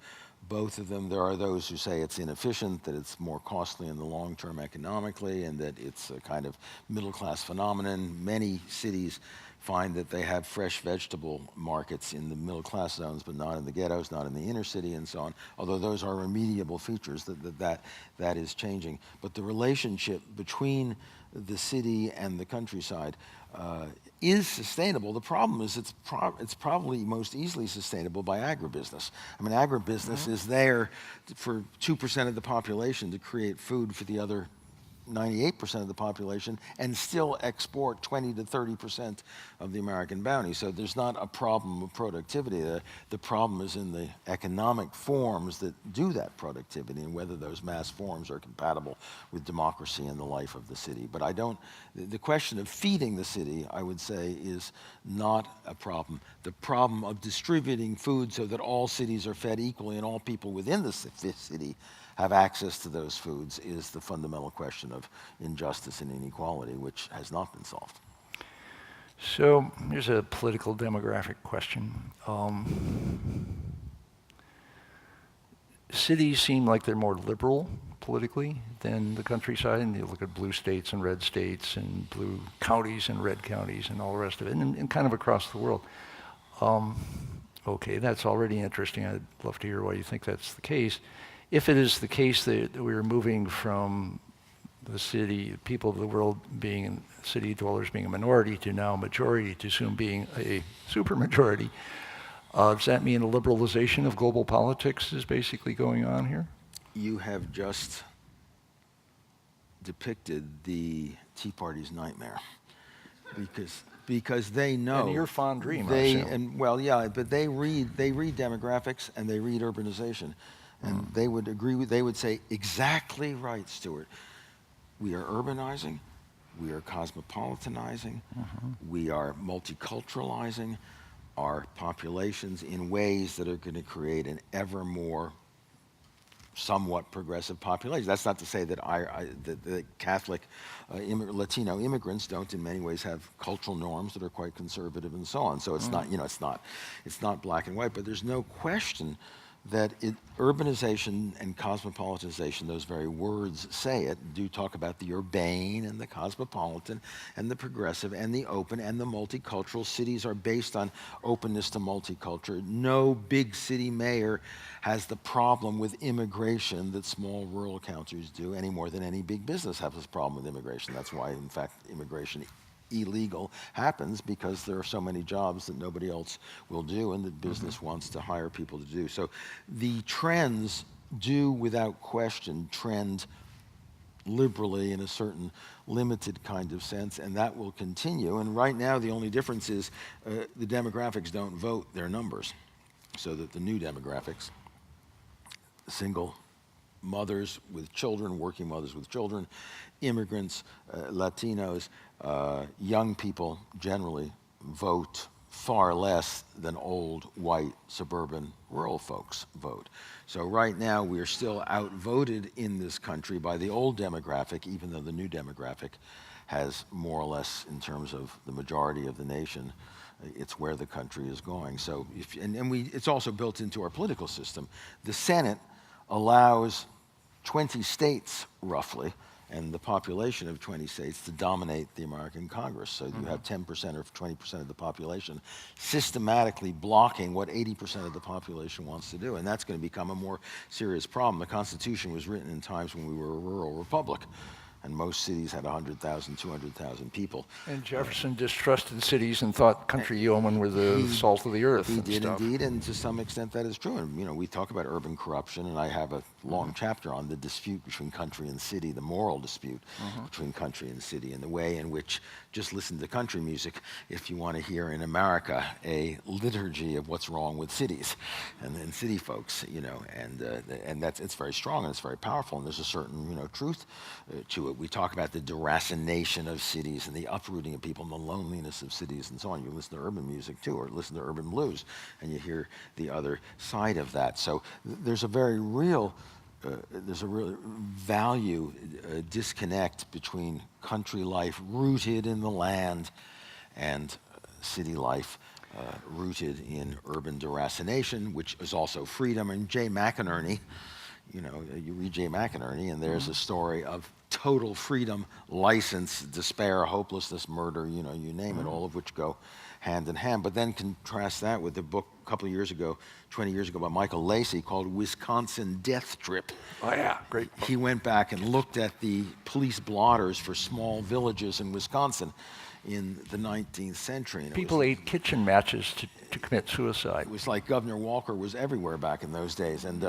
both of them. There are those who say it's inefficient, that it's more costly in the long term economically, and that it's a kind of middle class phenomenon. Many cities find that they have fresh vegetable markets in the middle class zones, but not in the ghettos, not in the inner city, and so on. Although those are remediable features, that is changing. But the relationship between the city and the countryside is sustainable. The problem is it's probably most easily sustainable by agribusiness. Agribusiness is there for 2% of the population to create food for the other 98% of the population and still export 20 to 30% of the American bounty. So there's not a problem of productivity. The problem is in the economic forms that do that productivity and whether those mass forms are compatible with democracy and the life of the city. But the question of feeding the city, I would say, is not a problem. The problem of distributing food so that all cities are fed equally and all people within the city have access to those foods is the fundamental question of injustice and inequality, which has not been solved. So here's a political demographic question. Cities seem like they're more liberal politically than the countryside, and you look at blue states and red states and blue counties and red counties and all the rest of it, and kind of across the world. Okay, that's already interesting. I'd love to hear why you think that's the case. If it is the case that we're moving from the city, people of the world being, city dwellers being a minority to now a majority to soon being a supermajority, does that mean a liberalization of global politics is basically going on here? You have just depicted the Tea Party's nightmare, because they know. And your fond dream, they, I assume. Well, yeah, but they read demographics and they read urbanization, and they would agree with. They would say exactly right, Stuart. We are urbanizing, we are cosmopolitanizing, we are multiculturalizing our populations in ways that are going to create an ever more somewhat progressive population. That's not to say that the Catholic Latino immigrants don't in many ways have cultural norms that are quite conservative and so on. So it's not, it's not black and white, but there's no question that urbanization and cosmopolitanization, those very words say it, do talk about the urbane and the cosmopolitan and the progressive and the open and the multicultural. Cities are based on openness to multicultural. No big city mayor has the problem with immigration that small rural counties do any more than any big business has this problem with immigration. That's why, in fact, immigration illegal happens, because there are so many jobs that nobody else will do and that business wants to hire people to do. So the trends do, without question, trend liberally in a certain limited kind of sense, and that will continue. And right now the only difference is the demographics don't vote their numbers, so that the new demographics, single mothers with children, working mothers with children, immigrants, Latinos, young people generally vote far less than old, white, suburban, rural folks vote. So right now we're still outvoted in this country by the old demographic, even though the new demographic has more or less, in terms of the majority of the nation, it's where the country is going. So, it's also built into our political system. The Senate allows 20 states, roughly, and the population of 20 states to dominate the American Congress. So you have 10% or 20% of the population systematically blocking what 80% of the population wants to do. And that's going to become a more serious problem. The Constitution was written in times when we were a rural republic, and most cities had 100,000, 200,000 people. And Jefferson distrusted cities and thought country yeomen were the salt of the earth. He did indeed, and to some extent that is true. And we talk about urban corruption, and I have a long chapter on the dispute between country and city, the moral dispute between country and city, and the way in which, just listen to country music if you want to hear in America a liturgy of what's wrong with cities and city folks, and it's very strong and it's very powerful, and there's a certain truth to it. We talk about the deracination of cities and the uprooting of people and the loneliness of cities and so on. You listen to urban music too, or listen to urban blues, and you hear the other side of that. So there's a very real value disconnect between country life rooted in the land and city life rooted in urban deracination, which is also freedom. And Jay McInerney, you read Jay McInerney, and there's a story of total freedom, license, despair, hopelessness, murder, you name it, all of which go hand in hand. But then contrast that with the book a couple of years ago, 20 years ago, by Michael Lacey called Wisconsin Death Trip. Oh yeah, great book. He went back and looked at the police blotters for small villages in Wisconsin in the 19th century. And people ate kitchen matches to commit suicide. It was like Governor Walker was everywhere back in those days, and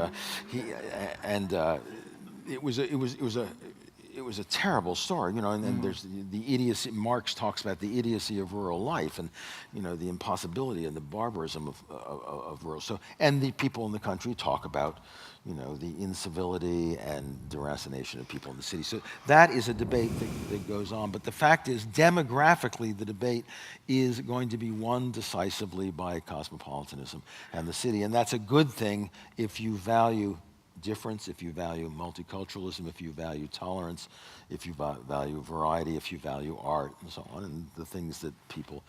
it it was a terrible story, you know, and then there's the idiocy, Marx talks about the idiocy of rural life and, you know, the impossibility and the barbarism of rural, so, and the people in the country talk about, you know, the incivility and deracination of people in the city. So that is a debate that goes on, but the fact is, demographically, the debate is going to be won decisively by cosmopolitanism and the city, and that's a good thing if you value difference, if you value multiculturalism, if you value tolerance, if you value variety, if you value art, and so on, and the things that people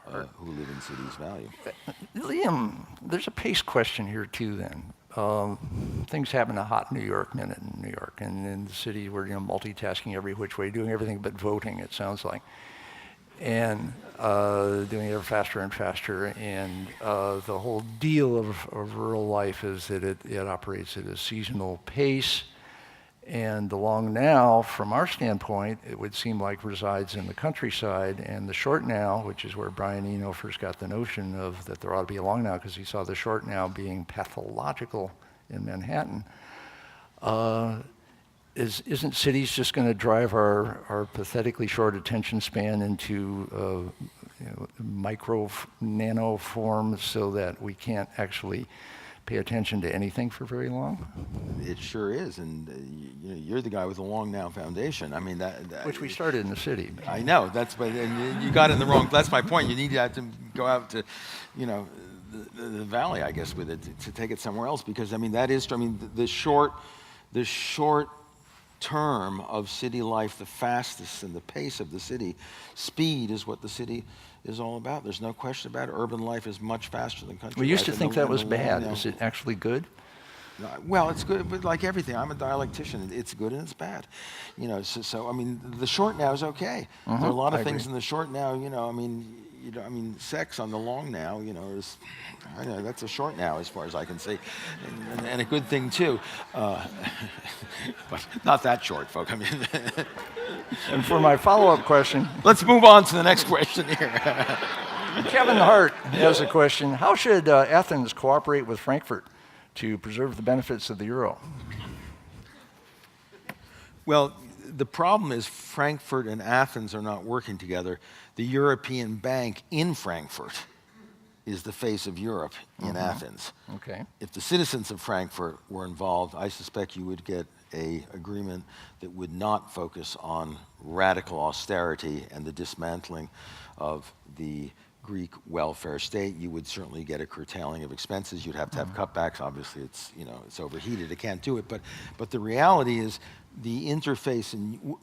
who live in cities value. Liam, there's a pace question here too then. Things happen a hot New York minute in New York, and in the city we're, you know, multitasking every which way, doing everything but voting, it sounds like. And doing it ever faster and faster, and the whole deal of rural life is that it operates at a seasonal pace, and the long now, from our standpoint, it would seem like resides in the countryside, and the short now, which is where Brian Eno first got the notion of that there ought to be a long now, because he saw the short now being pathological in Manhattan. Isn't cities just going to drive our pathetically short attention span into you know, nano forms so that we can't actually pay attention to anything for very long? It sure is, and you know, you're the guy with the Long Now Foundation. I mean, that Which we started in the city. I know, but and you got it in the wrong, that's my point. You need to have to go out to, you know, the valley, I guess, with it, to take it somewhere else, because, I mean, that is, I mean, the short term of city life, the fastest and the pace of the city, speed is what the city is all about. There's no question about it. Urban life is much faster than country life. We used to think that was bad. Is it actually good? Well, it's good, but like everything, I'm a dialectician. It's good and it's bad, you know. So I mean, the short now is okay. There are a lot of things in the short now, you know. I mean, sex on the long now, you know, is, I know that's a short now as far as I can see, and a good thing too. But not that short, folks. I mean, And for my follow-up question, let's move on to the next question here. Kevin Hart has a question. How should Athens cooperate with Frankfort to preserve the benefits of the euro? Well, the problem is Frankfurt and Athens are not working together. The European Bank in Frankfurt is the face of Europe in Athens. Okay. If the citizens of Frankfurt were involved, I suspect you would get an agreement that would not focus on radical austerity and the dismantling of the Greek welfare state. You would certainly get a curtailing of expenses. You'd have to have cutbacks. Obviously, it's, you know, it's overheated. It can't do it. But the reality is, the interface in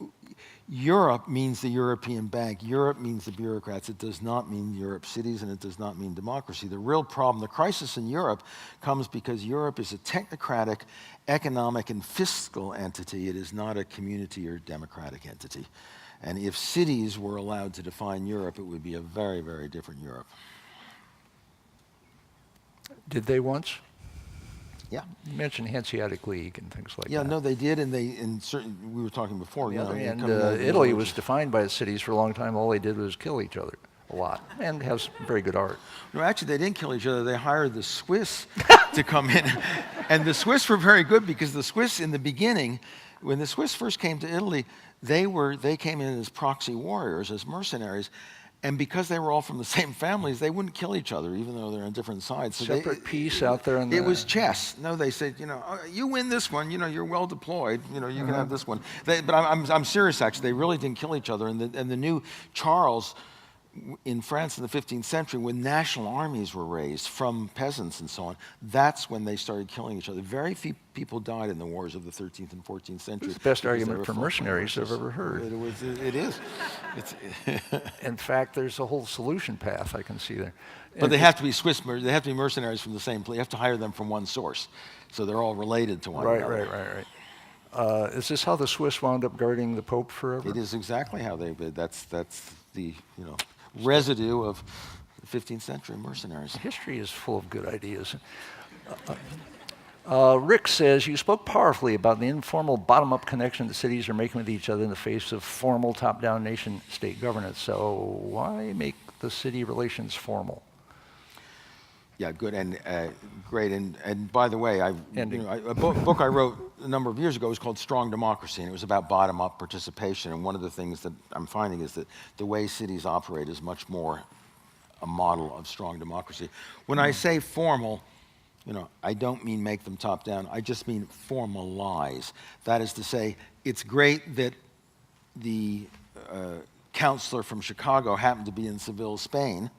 Europe means the European Bank. Europe means the bureaucrats. It does not mean Europe cities, and it does not mean democracy. The real problem, the crisis in Europe, comes because Europe is a technocratic, economic, and fiscal entity. It is not a community or democratic entity. And if cities were allowed to define Europe, it would be a very, very different Europe. Did they once? Yeah. You mentioned Hanseatic League and things like that. Yeah, no, they did, and certainly, we were talking before. On the You know, other hand, coming out of the Italy villages. was defined by its cities for a long time. All they did was kill each other a lot, and has very good art. No, actually, they didn't kill each other. They hired the Swiss to come in. And the Swiss were very good, because the Swiss, in the beginning, when the Swiss first came to Italy, they came in as proxy warriors, as mercenaries. And because they were all from the same families, they wouldn't kill each other, even though they're on different sides. So Separate piece out there in the... It was chess. No, they said, you know, oh, you win this one. You know, you're well deployed. You know, you can have this one. But I'm serious, actually. They really didn't kill each other. And the new Charles in France in the 15th century, when national armies were raised from peasants and so on, that's when they started killing each other. Very few people died in the wars of the 13th and 14th century. It's the best argument for mercenaries I've ever heard. It is. In fact, there's a whole solution path I can see there. But they have to be they have to be mercenaries from the same place. You have to hire them from one source. So they're all related to one another. Right. Is this how the Swiss wound up guarding the Pope forever? It is exactly how they did. That's the, you know, residue of the 15th century mercenaries. History is full of good ideas. Rick says, you spoke powerfully about the informal bottom-up connection that cities are making with each other in the face of formal top-down nation-state governance. So why make the city relations formal? Yeah, good and great. And by the way, Ending. a book I wrote a number of years ago was called Strong Democracy, and it was about bottom-up participation. And one of the things that I'm finding is that the way cities operate is much more a model of strong democracy. When I say formal, I don't mean make them top-down. I just mean formalize. That is to say, it's great that the counselor from Chicago happened to be in Seville, Spain,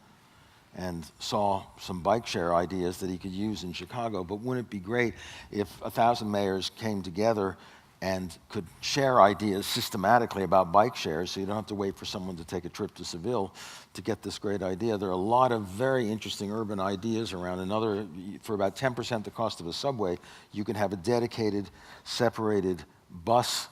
and saw some bike share ideas that he could use in Chicago. But wouldn't it be great if 1,000 mayors came together and could share ideas systematically about bike shares, so you don't have to wait for someone to take a trip to Seville to get this great idea? There are a lot of very interesting urban ideas around. For about 10% the cost of a subway, you can have a dedicated, separated bus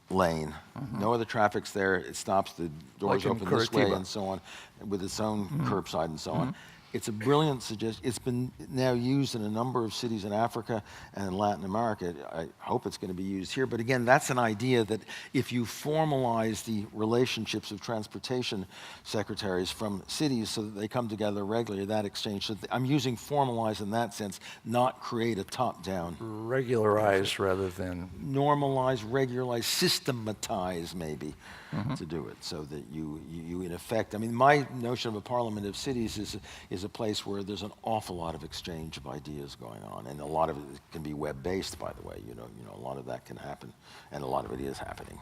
lane. No other traffic's there. It stops, the doors Like in open this way Curitiba. and so on, with its own curbside and so on. It's a brilliant suggestion. It's been now used in a number of cities in Africa and in Latin America. I hope it's going to be used here. But again, that's an idea that if you formalize the relationships of transportation secretaries from cities so that they come together regularly, that exchange. So I'm using formalize in that sense, not create a top-down. Regularize rather than... Normalize, regularize, systematize maybe to do it, so that you in effect, I mean, my notion of a parliament of cities is a place where there's an awful lot of exchange of ideas going on, and a lot of it can be web-based, by the way. A lot of that can happen, and a lot of it is happening.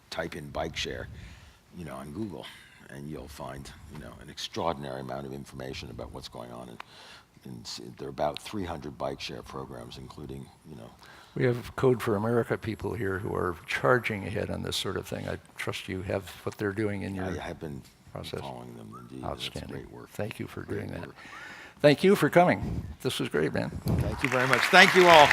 Type in bike share, on Google, and you'll find, an extraordinary amount of information about what's going on. And there are about 300 bike share programs, including, We have Code for America people here who are charging ahead on this sort of thing. I trust you have what they're doing in your I have been process. following them, indeed. Outstanding. That's great work. Thank you for Great doing that. work. Thank you for coming. This was great, man. Thank you very much. Thank you all.